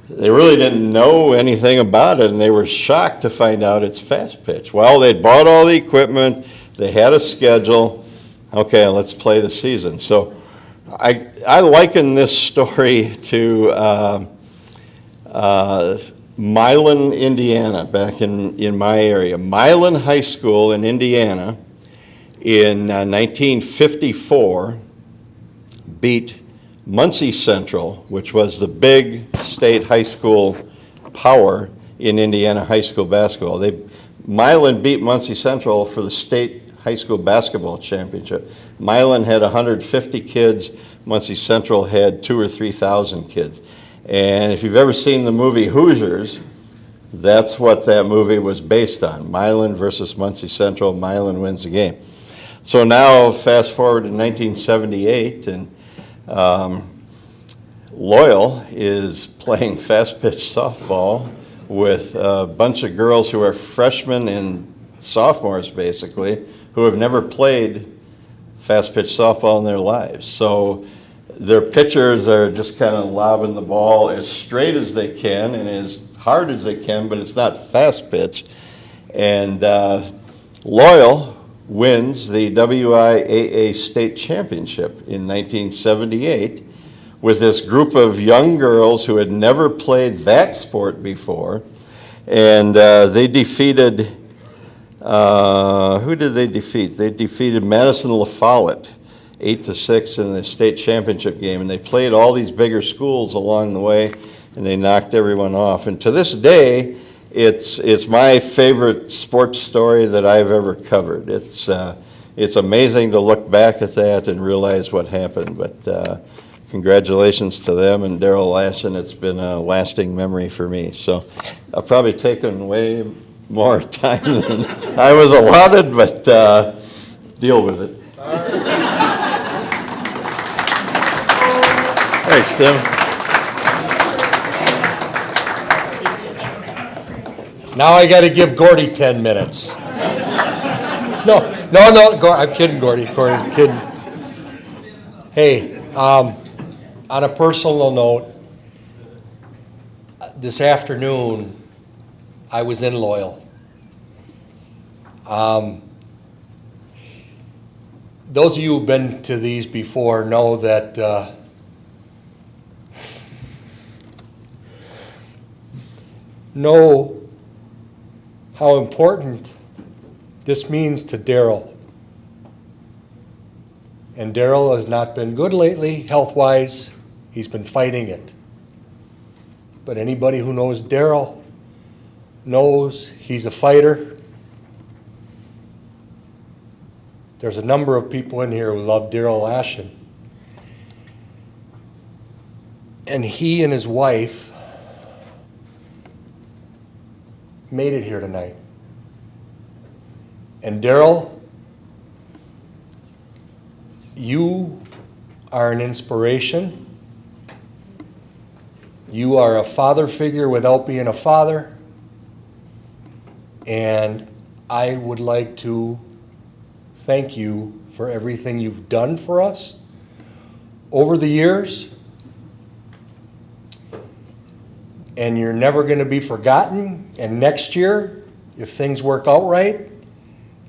F: they really didn't know anything about it, and they were shocked to find out it's fast pitch. Well, they'd bought all the equipment, they had a schedule. Okay, let's play the season. So I liken this story to Milan, Indiana, back in my area. Milan High School in Indiana in 1954 beat Muncie Central, which was the big state high school power in Indiana high school basketball. Milan beat Muncie Central for the state high school basketball championship. Milan had 150 kids. Muncie Central had 2,000 or 3,000 kids. And if you've ever seen the movie Hoosiers, that's what that movie was based on. Milan versus Muncie Central. Milan wins the game. So now, fast forward to 1978, and Loyal is playing fast pitch softball with a bunch of girls who are freshmen and sophomores, basically, who have never played fast pitch softball in their lives. So their pitchers are just kind of lobbing the ball as straight as they can and as hard as they can, but it's not fast pitch. And Loyal wins the WIAA state championship in 1978 with this group of young girls who had never played that sport before. And they defeated, who did they defeat? They defeated Madison La Follette 8-6 in the state championship game. And they played all these bigger schools along the way, and they knocked everyone off. And to this day, it's my favorite sports story that I've ever covered. It's amazing to look back at that and realize what happened. But congratulations to them and Darrell Lashen. It's been a lasting memory for me. So I've probably taken way more time than I was allotted, but deal with it. Thanks, Tim.
A: Now I got to give Gordy 10 minutes. No, I'm kidding, Gordy, kidding. Hey, on a personal note, this afternoon, I was in Loyal. Those of you who've been to these before know that know how important this means to Darrell. And Darrell has not been good lately, health-wise. He's been fighting it. But anybody who knows Darrell knows he's a fighter. There's a number of people in here who love Darrell Lashen. And he and his wife made it here tonight. And Darrell, you are an inspiration. You are a father figure without being a father. And I would like to thank you for everything you've done for us over the years. And you're never going to be forgotten. And next year, if things work out right,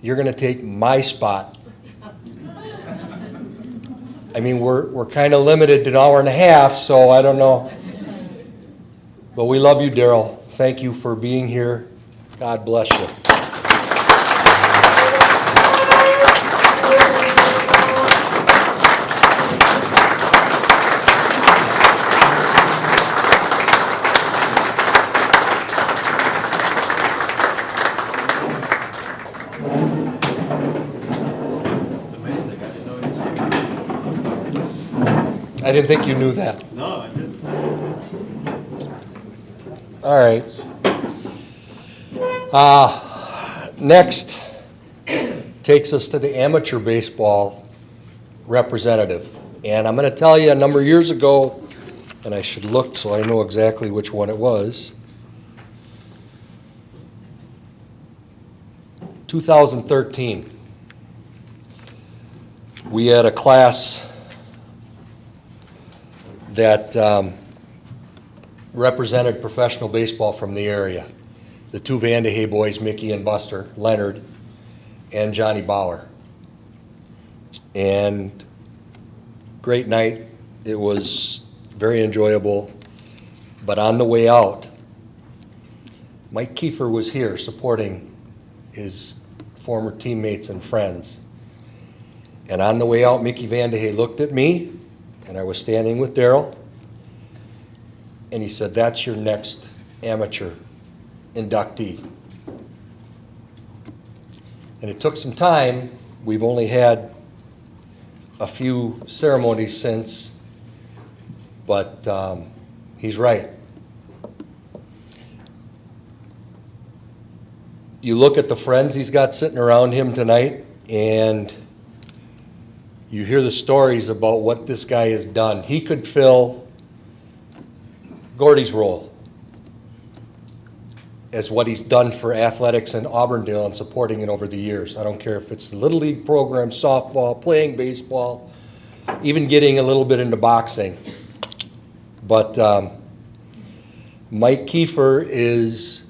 A: you're going to take my spot. I mean, we're kind of limited to an hour and a half, so I don't know. But we love you, Darrell. Thank you for being here. God bless you. I didn't think you knew that.
F: No, I didn't.
A: All right. Next takes us to the amateur baseball representative. And I'm going to tell you, a number of years ago, and I should look so I know exactly which one it was, 2013. We had a class that represented professional baseball from the area. The two Vandehey boys, Mickey and Buster, Leonard, and Johnny Bauer. And great night. It was very enjoyable. But on the way out, Mike Kiefer was here supporting his former teammates and friends. And on the way out, Mickey Vandehey looked at me, and I was standing with Darryl, and he said, "That's your next amateur inductee." And it took some time. We've only had a few ceremonies since, but he's right. You look at the friends he's got sitting around him tonight, and you hear the stories about what this guy has done. He could fill Gordy's role as what he's done for athletics in Auburndale and supporting it over the years. I don't care if it's the Little League program, softball, playing baseball, even getting a little bit into boxing. But Mike Kiefer is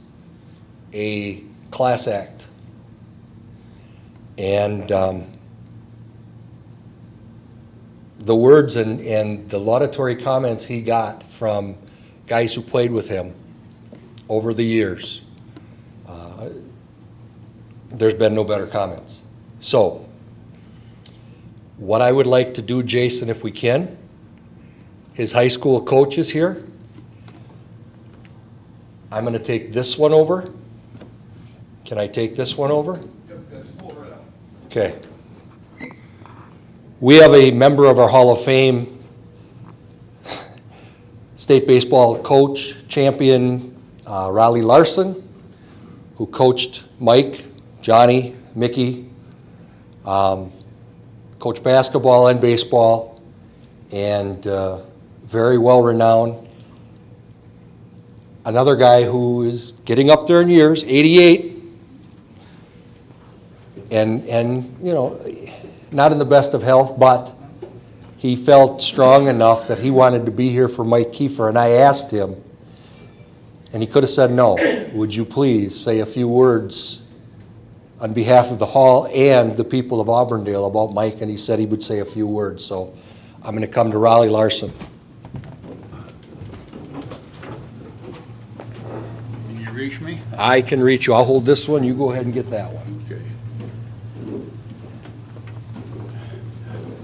A: a class act. And the words and the laudatory comments he got from guys who played with him over the years, there's been no better comments. So, what I would like to do, Jason, if we can, his high school coach is here. I'm going to take this one over. Can I take this one over? Okay. We have a member of our Hall of Fame, state baseball coach, champion, Riley Larson, who coached Mike, Johnny, Mickey, coached basketball and baseball, and very well renowned. Another guy who is getting up there in years, 88, and you know, not in the best of health, but he felt strong enough that he wanted to be here for Mike Kiefer, and I asked him, and he could have said no. Would you please say a few words on behalf of the hall and the people of Auburndale about Mike? And he said he would say a few words. So I'm going to come to Riley Larson.
G: Can you reach me?
A: I can reach you. I'll hold this one. You go ahead and get that one.
G: Okay.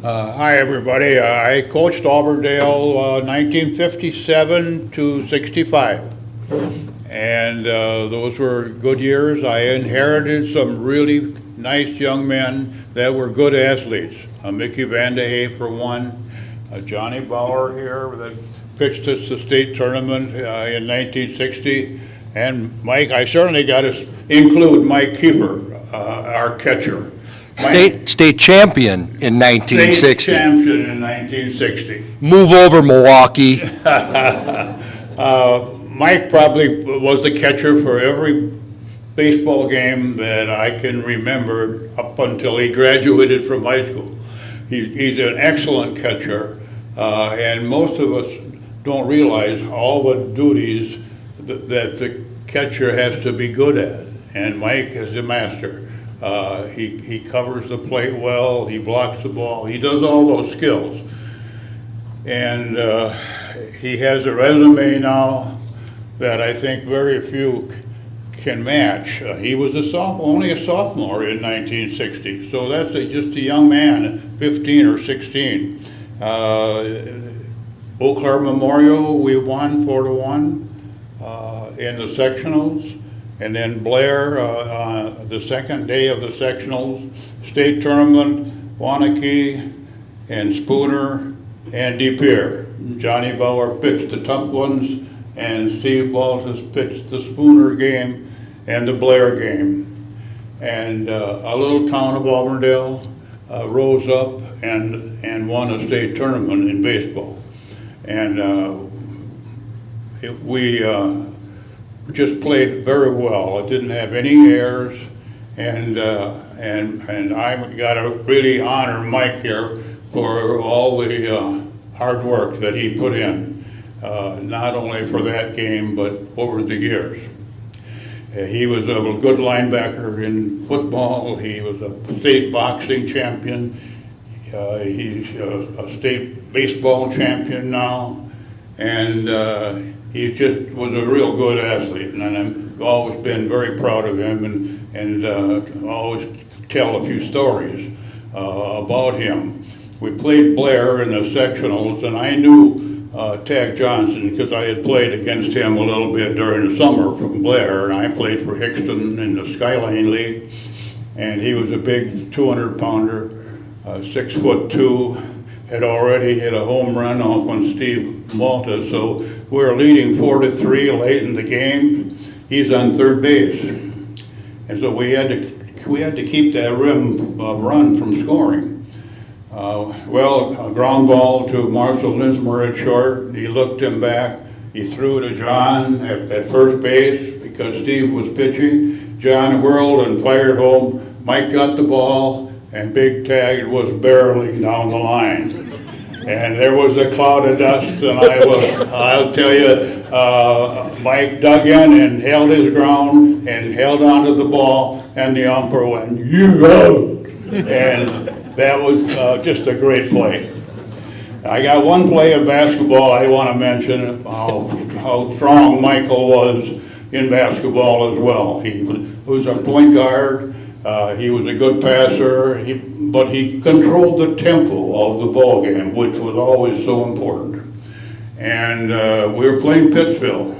G: Hi, everybody. I coached Auburndale 1957 to 65. And those were good years. I inherited some really nice young men that were good athletes. Mickey Vandehey for one, Johnny Bauer here that pitched us the state tournament in 1960. And Mike, I certainly got to include Mike Kiefer, our catcher.
A: State champion in 1960.
G: State champion in 1960.
A: Move over, Milwaukee.
G: Mike probably was the catcher for every baseball game that I can remember up until he graduated from high school. He's an excellent catcher, and most of us don't realize all the duties that the catcher has to be good at, and Mike is the master. He covers the plate well, he blocks the ball, he does all those skills. And he has a resume now that I think very few can match. He was only a sophomore in 1960, so that's just a young man, 15 or 16. Eau Claire Memorial, we won 4-1 in the sectionals, and then Blair, the second day of the sectionals, state tournament, Wanakee and Spooner and De Pere. Johnny Bauer pitched the tough ones, and Steve Baltus pitched the Spooner game and the Blair game. And a little town of Auburndale rose up and won a state tournament in baseball. And we just played very well. It didn't have any errors, and I got to really honor Mike here for all the hard work that he put in, not only for that game, but over the years. He was a good linebacker in football. He was a state boxing champion. He's a state baseball champion now. And he just was a real good athlete. And I've always been very proud of him and always tell a few stories about him. We played Blair in the sectionals, and I knew Tag Johnson because I had played against him a little bit during the summer from Blair, and I played for Hickston in the Skyline League, and he was a big 200-pounder, 6'2", had already hit a home run off on Steve Malta, so we were leading 4-3 late in the game. He's on third base, and so we had to keep that run from scoring. A ground ball to Marshall Lismer at short. He looked him back. He threw to John at first base because Steve was pitching. John whirled and fired home. Mike got the ball, and Big Tag was barely down the line. And there was a cloud of dust, and I'll tell you, Mike dug in and held his ground and held onto the ball, and the umpire went, "You out!" And that was just a great play. I got one play of basketball I want to mention, how strong Michael was in basketball as well. He was a point guard. He was a good passer, but he controlled the tempo of the ball game, which was always so important. And we were playing Pittsville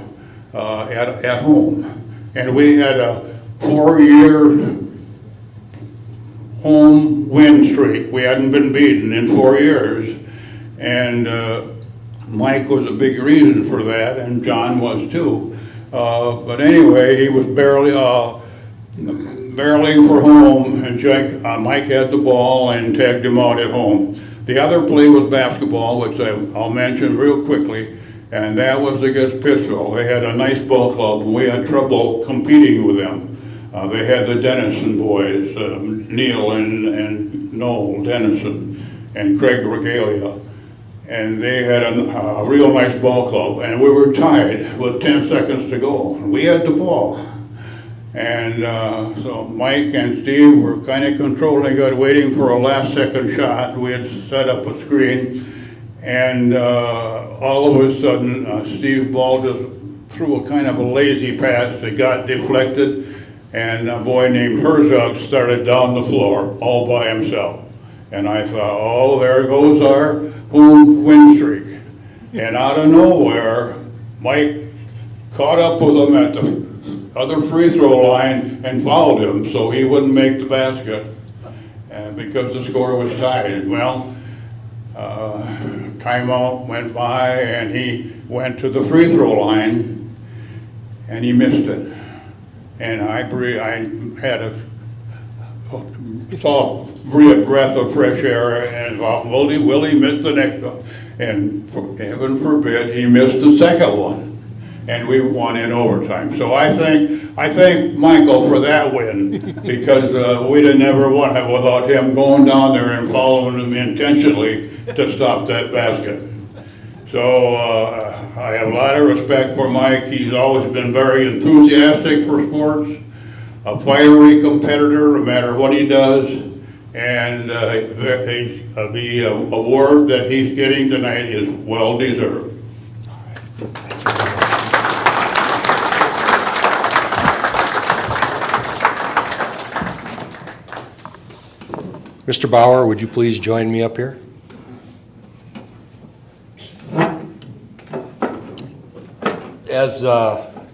G: at home, and we had a 4-year home win streak. We hadn't been beaten in 4 years, and Mike was a big reason for that, and John was too. But anyway, he was barely for home, and Mike had the ball and tagged him out at home. The other play was basketball, which I'll mention real quickly, and that was against Pittsville. They had a nice ball club, and we had trouble competing with them. They had the Dennison boys, Neil and Noel Dennison, and Craig Regalia, and they had a real nice ball club, and we were tied with 10 seconds to go. We had the ball. And so Mike and Steve were kind of controlling it, waiting for a last second shot. We had set up a screen, and all of a sudden Steve Ball just threw a kind of a lazy pass that got deflected, and a boy named Herzog started down the floor all by himself. And I thought, oh, there goes our home win streak. And out of nowhere, Mike caught up with him at the other free throw line and fouled him so he wouldn't make the basket, and because the score was tied. Well, timeout went by, and he went to the free throw line, and he missed it. And I had a soft breath of fresh air, and thought, will he miss the next one? And heaven forbid, he missed the second one. And we won in overtime. So I thank Michael for that win, because we'd have never won it without him going down there and following him intentionally to stop that basket. So I have a lot of respect for Mike. He's always been very enthusiastic for sports, a fiery competitor no matter what he does, and the award that he's getting tonight is well deserved.
A: Mr. Bauer, would you please join me up here? As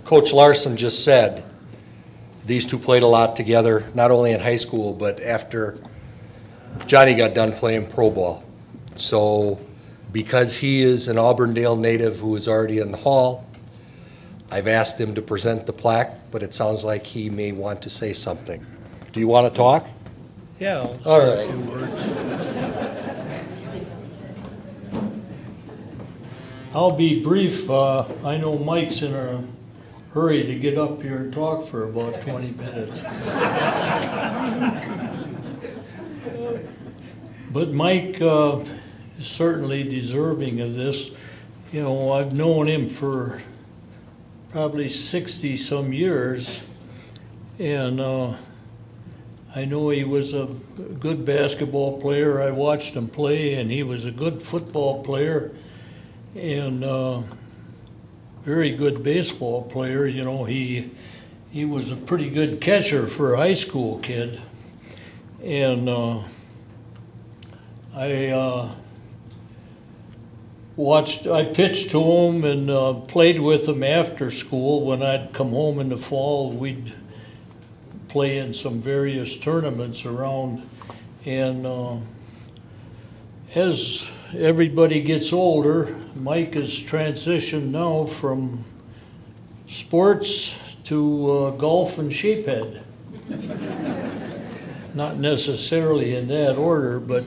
A: Coach Larson just said, these two played a lot together, not only in high school, but after Johnny got done playing pro ball. So Because he is an Auburndale native who is already in the hall, I've asked him to present the plaque, but it sounds like he may want to say something. Do you want to talk?
H: Yeah.
A: All right.
H: I'll be brief. I know Mike's in a hurry to get up here and talk for about 20 minutes. But Mike is certainly deserving of this. You know, I've known him for probably 60-some years, and I know he was a good basketball player. I watched him play, and he was a good football player and very good baseball player. You know, he was a pretty good catcher for a high school kid, and I pitched to him and played with him after school. When I'd come home in the fall, we'd play in some various tournaments around. And as everybody gets older, Mike has transitioned now from sports to golf and sheephead. Not necessarily in that order, but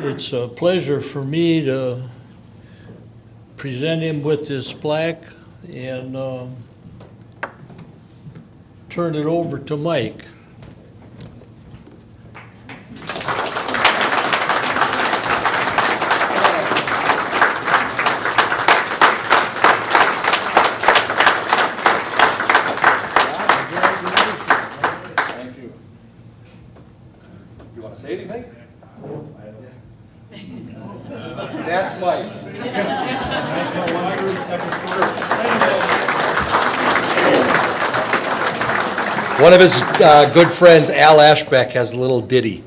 H: it's a pleasure for me to present him with this plaque and turn it over to Mike.
A: You want to say anything? That's Mike. One of his good friends, Al Ashbeck, has a little ditty.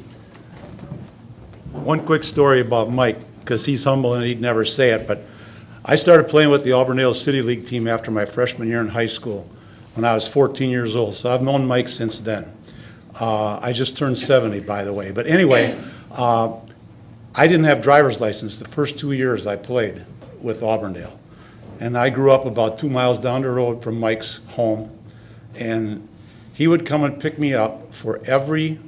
I: One quick story about Mike, because he's humble and he'd never say it, but I started playing with the Auburndale City League team after my freshman year in high school when I was 14 years old, so I've known Mike since then. I just turned 70, by the way. But anyway, I didn't have driver's license the first 2 years I played with Auburndale. And I grew up about 2 miles down the road from Mike's home. And he would come and pick me up for every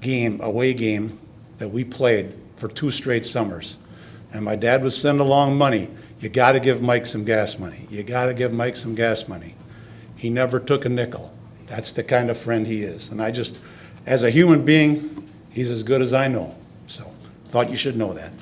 I: game, away game, that we played for 2 straight summers. And my dad would send along money. You got to give Mike some gas money. You got to give Mike some gas money. He never took a nickel. That's the kind of friend he is. And I just, as a human being, he's as good as I know. So, thought you should know that.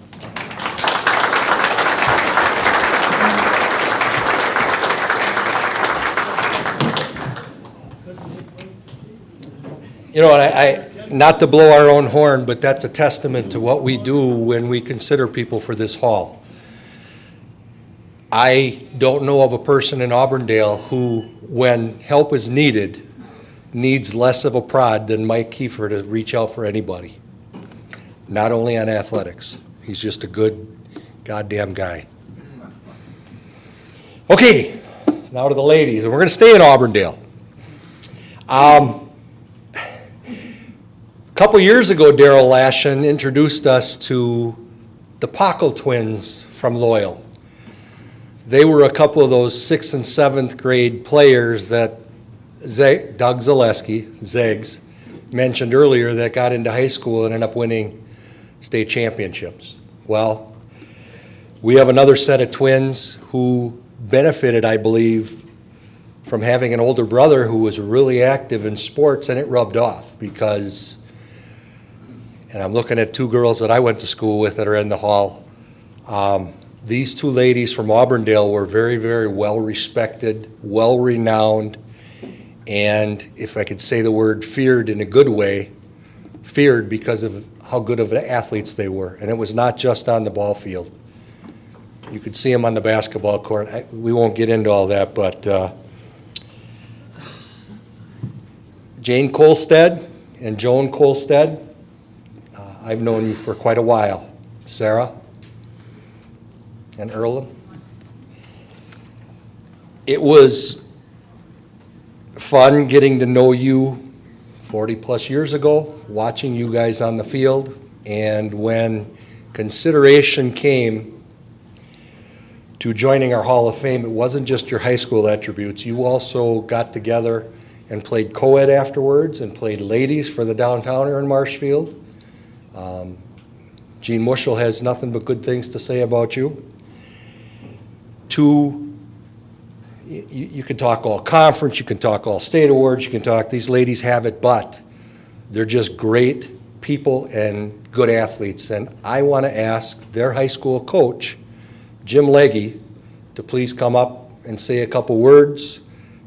A: You know, and I not to blow our own horn, but that's a testament to what we do when we consider people for this hall. I don't know of a person in Auburndale who, when help is needed, needs less of a prod than Mike Kiefer to reach out for anybody. Not only on athletics. He's just a good goddamn guy. Okay, now to the ladies, and we're going to stay in Auburndale. A couple years ago, Darrell Lashen introduced us to the Pockle twins from Loyal. They were a couple of those 6th and 7th grade players that Doug Zaleski, Zegs, mentioned earlier that got into high school and ended up winning state championships. Well, we have another set of twins who benefited, I believe, from having an older brother who was really active in sports, and it rubbed off because, and I'm looking at 2 girls that I went to school with that are in the hall. These 2 ladies from Auburndale were very, very well respected, well renowned, and if I could say the word feared in a good way, feared because of how good of athletes they were. And it was not just on the ball field. You could see them on the basketball court. We won't get into all that, but Jane Kolstad and Joan Kolstad, I've known you for quite a while. Sarah and Erlen. It was fun getting to know you 40 plus years ago, watching you guys on the field, and when consideration came to joining our Hall of Fame, it wasn't just your high school attributes. You also got together and played co-ed afterwards and played ladies for the downtowner in Marshfield. Gene Mushel has nothing but good things to say about you. You can talk all conference, you can talk all state awards, you can talk, these ladies have it, but they're just great people and good athletes. And I want to ask their high school coach, Jim Legge, to please come up and say a couple words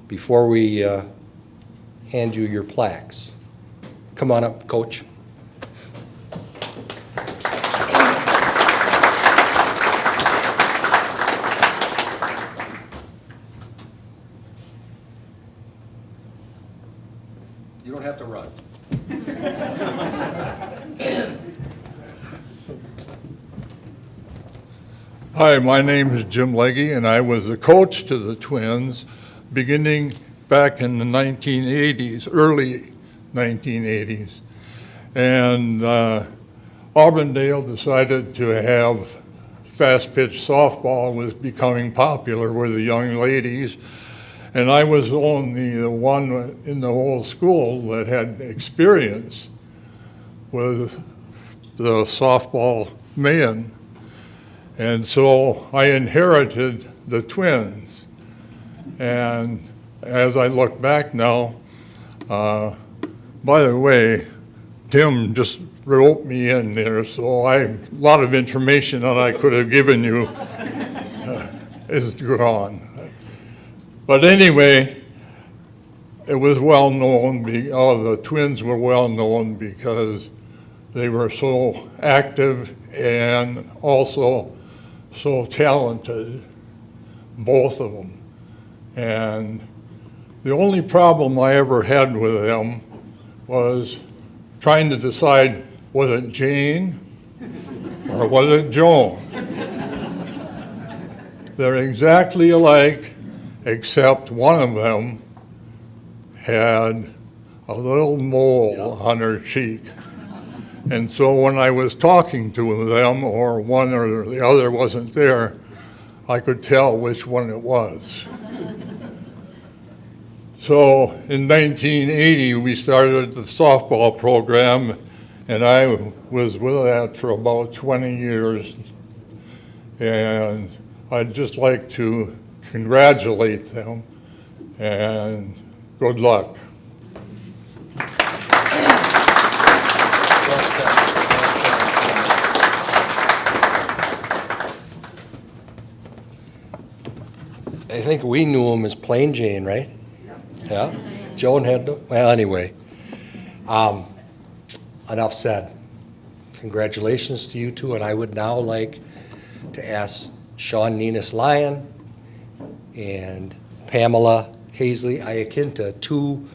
A: before we hand you your plaques. Come on up, Coach. You don't have to run.
J: Hi, my name is Jim Legge, and I was the coach to the Twins beginning back in the 1980s, early 1980s. And Auburndale decided to have fast-pitch softball was becoming popular with the young ladies. And I was only the one in the whole school that had experience with the softball men. And so I inherited the Twins. And as I look back now, by the way, Tim just wrote me in there, so a lot of information that I could have given you is gone. But anyway, it was well known, the Twins were well known because they were so active and also so talented, both of them. And the only problem I ever had with them was trying to decide, was it Jane or was it Joan? They're exactly alike, except one of them had a little mole on her cheek. And so when I was talking to them, or one or the other wasn't there, I could tell which one it was. So in 1980, we started the softball program, and I was with that for about 20 years. And I'd just like to congratulate them, and good luck.
A: I think we knew him as Plain Jane, right? Yeah? Joan had, well, anyway. Enough said. Congratulations to you two, and I would now like to ask Sean Nenas-Lyon and Pamela Hazley Iaquinta, two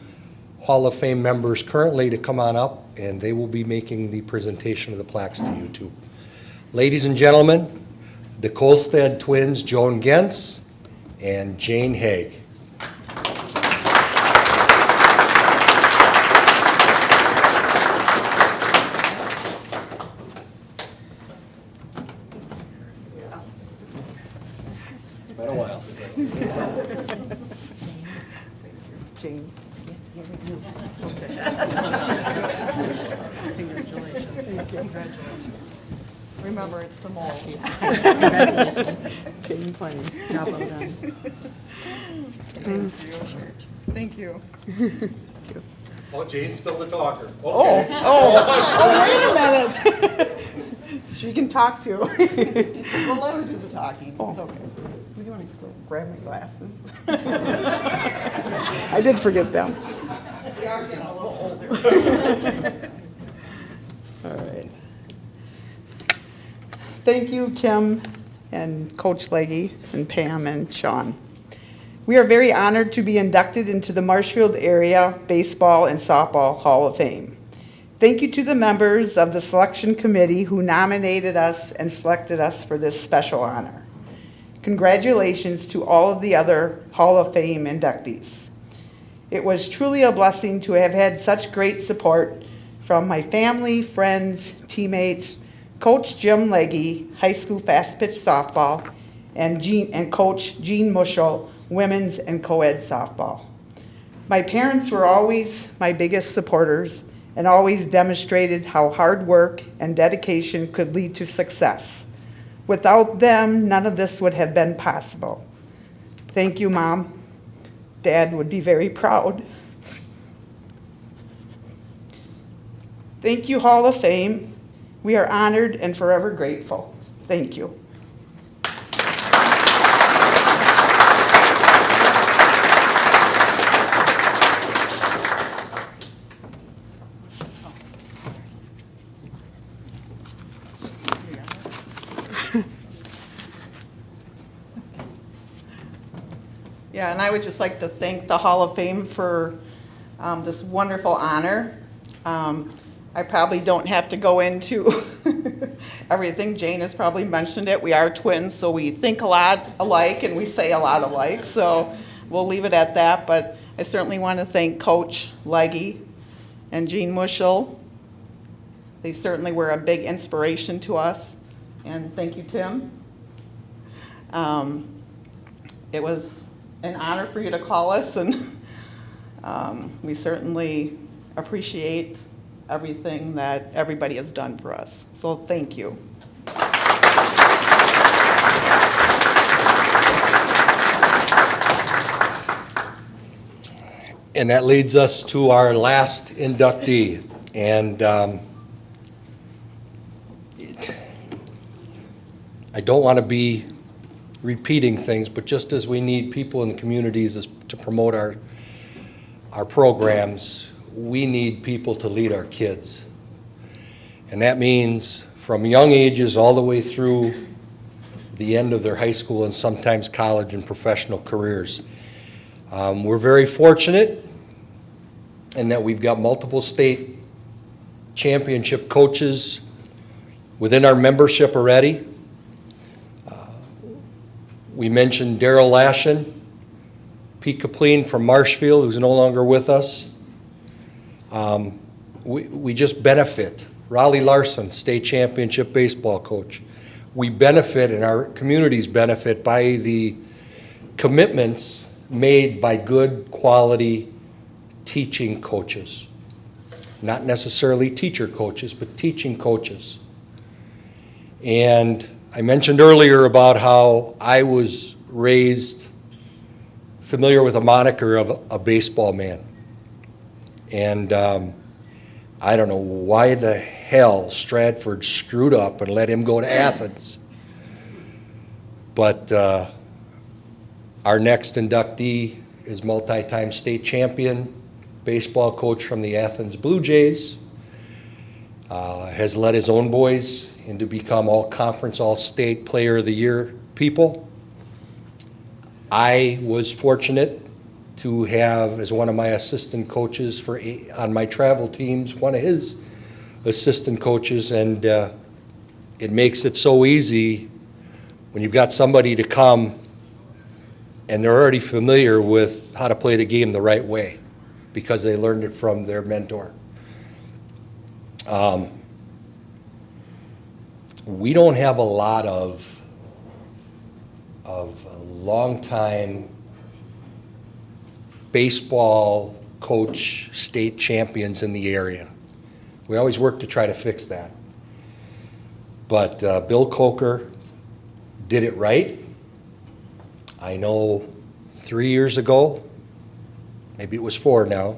A: Hall of Fame members currently, to come on up, and they will be making the presentation of the plaques to you two. Ladies and gentlemen, the Kolstad twins, Joan Gentz and Jane Haig. It's been a while.
B: Jane. Congratulations. Remember, it's the mole. Congratulations. Jane Plain. Job well done.
K: Thank you.
A: Oh, Jane's still the talker.
K: Oh, wait a minute. She can talk too. We'll let her do the talking. It's okay. Do you want to go grab my glasses? I did forget them. We are getting a little older. All right. Thank you, Tim and Coach Legge and Pam and Sean. We are very honored to be inducted into the Marshfield Area Baseball and Softball Hall of Fame. Thank you to the members of the selection committee who nominated us and selected us for this special honor. Congratulations to all of the other Hall of Fame inductees. It was truly a blessing to have had such great support from my family, friends, teammates, Coach Jim Legge, high school fast pitch softball, and Coach Jean Muschel, women's and co-ed softball. My parents were always my biggest supporters and always demonstrated how hard work and dedication could lead to success. Without them, none of this would have been possible. Thank you, Mom. Dad would be very proud. Thank you, Hall of Fame. We are honored and forever grateful. Thank you. Yeah, and I would just like to thank the Hall of Fame for this wonderful honor. I probably don't have to go into everything. Jane has probably mentioned it. We are twins, so we think a lot alike and we say a lot alike. So we'll leave it at that. But I certainly want to thank Coach Legge and Jean Muschel. They certainly were a big inspiration to us. And thank you, Tim. It was an honor for you to call us, and we certainly appreciate everything that everybody has done for us. So thank you.
A: And that leads us to our last inductee. And I don't want to be repeating things, but just as we need people in the communities to promote our programs, we need people to lead our kids. And that means from young ages all the way through the end of their high school and sometimes college and professional careers. We're very fortunate in that we've got multiple state championship coaches within our membership already. We mentioned Daryl Lashin, Pete Kapleen from Marshfield, who's no longer with us. We just benefit. Raleigh Larson, state championship baseball coach. We benefit, and our communities benefit, by the commitments made by good quality teaching coaches. Not necessarily teacher coaches, but teaching coaches. And I mentioned earlier about how I was raised familiar with the moniker of a baseball man. And I don't know why the hell Stratford screwed up and let him go to Athens. But our next inductee is multi-time state champion, baseball coach from the Athens Blue Jays, has led his own boys and to become all-conference, all-state player of the year people. I was fortunate to have, as one of my assistant coaches on my travel teams, one of his assistant coaches, and it makes it so easy when you've got somebody to come and they're already familiar with how to play the game the right way because they learned it from their mentor. We don't have a lot of long-time baseball coach state champions in the area. We always work to try to fix that. But Bill Coker did it right. I know 3 years ago, maybe it was 4 now,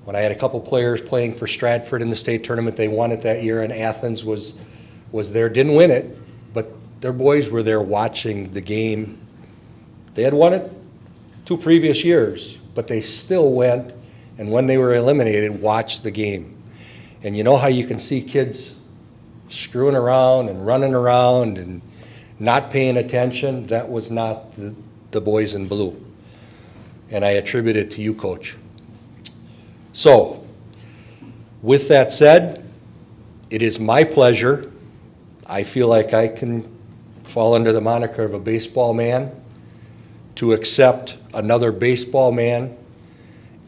A: when I had a couple players playing for Stratford in the state tournament, they won it that year, and Athens was there, didn't win it, but their boys were there watching the game. They had won it 2 previous years, but they still went, and when they were eliminated, watched the game. And you know how you can see kids screwing around and running around and not paying attention? That was not the boys in blue. And I attribute it to you, Coach. So, with that said, it is my pleasure. I feel like I can fall under the moniker of a baseball man to accept another baseball man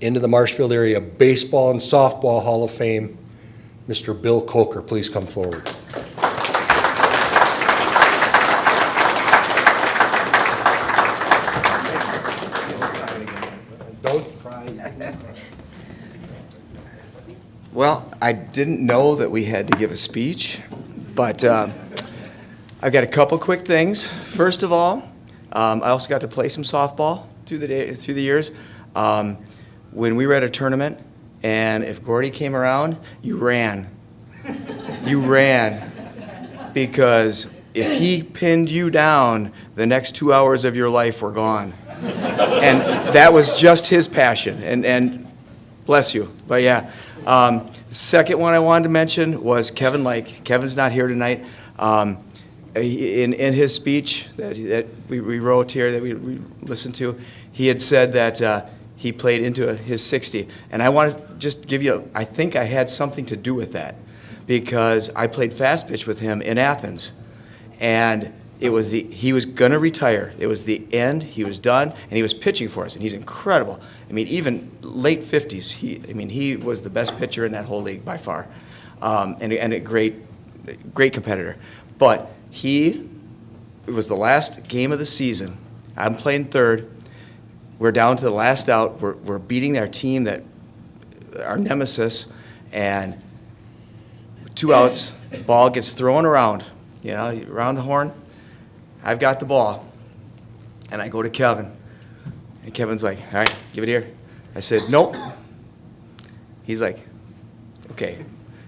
A: into the Marshfield Area Baseball and Softball Hall of Fame, Mr. Bill Coker. Please come forward.
L: Well, I didn't know that we had to give a speech, but I've got a couple quick things. First of all, I also got to play some softball through the years. When we were at a tournament, and if Gordy came around, you ran. You ran, because if he pinned you down, the next 2 hours of your life were gone. And that was just his passion, and bless you. But yeah. Second one I wanted to mention was Kevin Lake. Kevin's not here tonight. In his speech that we wrote here, that we listened to, he had said that he played into his 60. And I want to just give you, I think I had something to do with that, because I played fast pitch with him in Athens. And he was going to retire. It was the end. He was done, and he was pitching for us, and he's incredible. I mean, even late 50s, he was the best pitcher in that whole league by far, and a great competitor. But it was the last game of the season. I'm playing third. We're down to the last out. We're beating our team, our nemesis, and 2 outs. Ball gets thrown around, around the horn. I've got the ball, and I go to Kevin, and Kevin's like, all right, give it here. I said, nope. He's like, okay.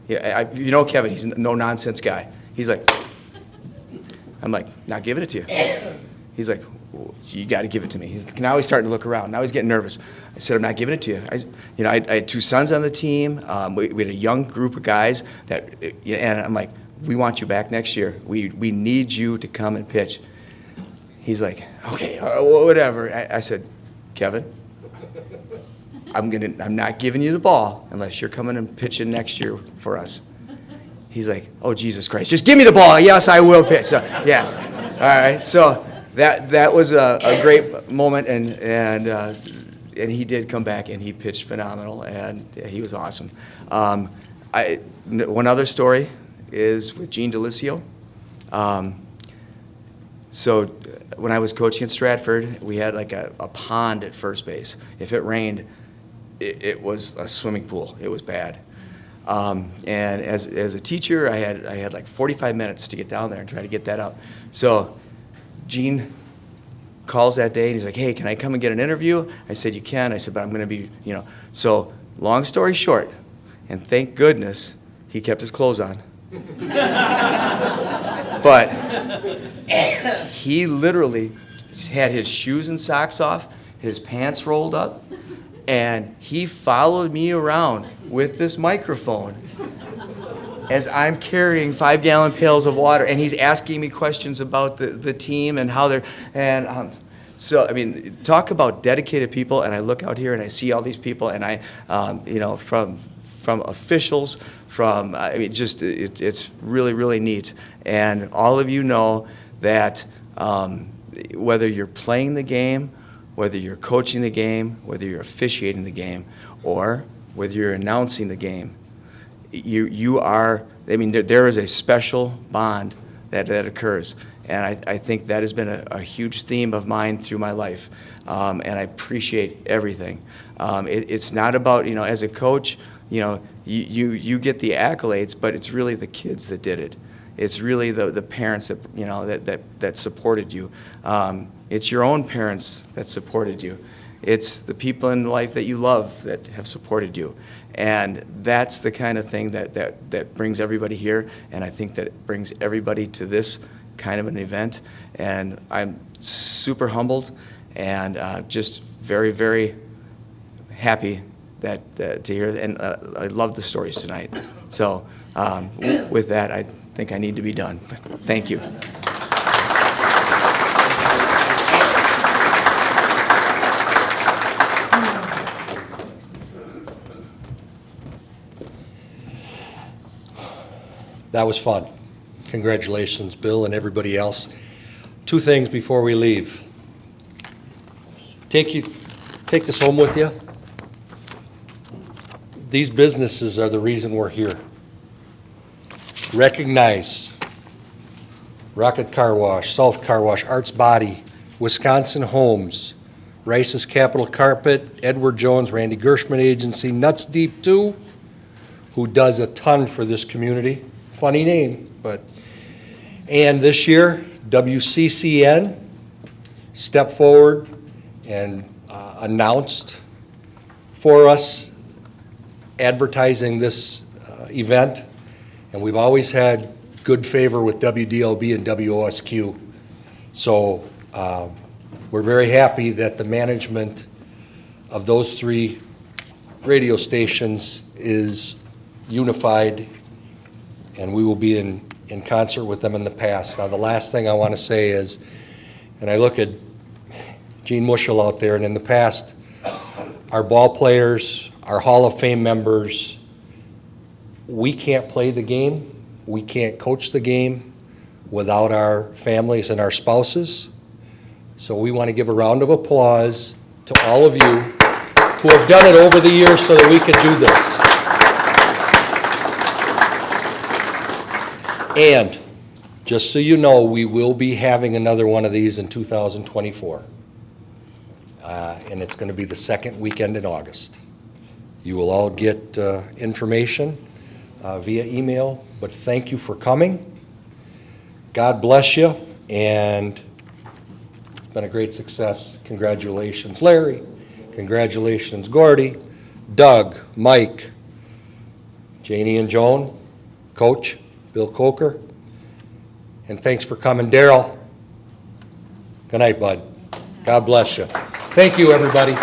L: Yeah, Kevin, he's a no-nonsense guy. He's like, I'm like, not giving it to you. He's like, well, you got to give it to me. Now he's starting to look around. Now he's getting nervous. I said, I'm not giving it to you. I had 2 sons on the team. We had a young group of guys and I'm like, we want you back next year. We need you to come and pitch. He's like, okay, whatever. I said, Kevin, I'm not giving you the ball unless you're coming and pitching next year for us. He's like, oh, Jesus Christ, just give me the ball. Yes, I will pitch. So, yeah. All right. So that was a great moment, and he did come back, and he pitched phenomenal, and he was awesome. One other story is with Gene Delisio. So when I was coaching at Stratford, we had like a pond at first base. If it rained, it was a swimming pool. It was bad. And as a teacher, I had like 45 minutes to get down there and try to get that out. So Gene calls that day, and he's like, hey, can I come and get an interview? I said, you can. I said, but I'm going to be, So long story short, and thank goodness he kept his clothes on. But he literally had his shoes and socks off, his pants rolled up, and he followed me around with this microphone as I'm carrying 5-gallon pails of water, and he's asking me questions about the team and how they're, and so, I mean, talk about dedicated people, and I look out here and I see all these people, and I, from officials, it's really, really neat. And all of you know that whether you're playing the game, whether you're coaching the game, whether you're officiating the game, or whether you're announcing the game, there is a special bond that occurs. And I think that has been a huge theme of mine through my life. And I appreciate everything. It's not about, as a coach, you get the accolades, but it's really the kids that did it. It's really the parents that supported you. It's your own parents that supported you. It's the people in life that you love that have supported you. And that's the kind of thing that brings everybody here, and I think that it brings everybody to this kind of an event. And I'm super humbled and just very, very happy to hear, and I love the stories tonight. So with that, I think I need to be done. Thank you.
A: That was fun. Congratulations, Bill and everybody else. 2 things before we leave. Take this home with you. These businesses are the reason we're here. Recognize Rocket Car Wash, South Car Wash, Arts Body, Wisconsin Homes, Rice's Capital Carpet, Edward Jones, Randy Gershman Agency, Nuts Deep 2, who does a ton for this community. Funny name, but. And this year, WCCN stepped forward and announced for us advertising this event. And we've always had good favor with WDLB and WOSQ. So we're very happy that the management of those three radio stations is unified, and we will be in concert with them in the past. Now, the last thing I want to say is, and I look at Gene Muschel out there, and in the past, our ball players, our Hall of Fame members, we can't play the game, we can't coach the game without our families and our spouses. So we want to give a round of applause to all of you who have done it over the years so that we can do this. And just so you know, we will be having another one of these in 2024. And it's going to be the second weekend in August. You will all get information via email, but thank you for coming. God bless you, and it's been a great success. Congratulations, Larry. Congratulations, Gordy, Doug, Mike, Janie and Joan, Coach Bill Coker, and thanks for coming, Daryl. Good night, bud. God bless you. Thank you, everybody.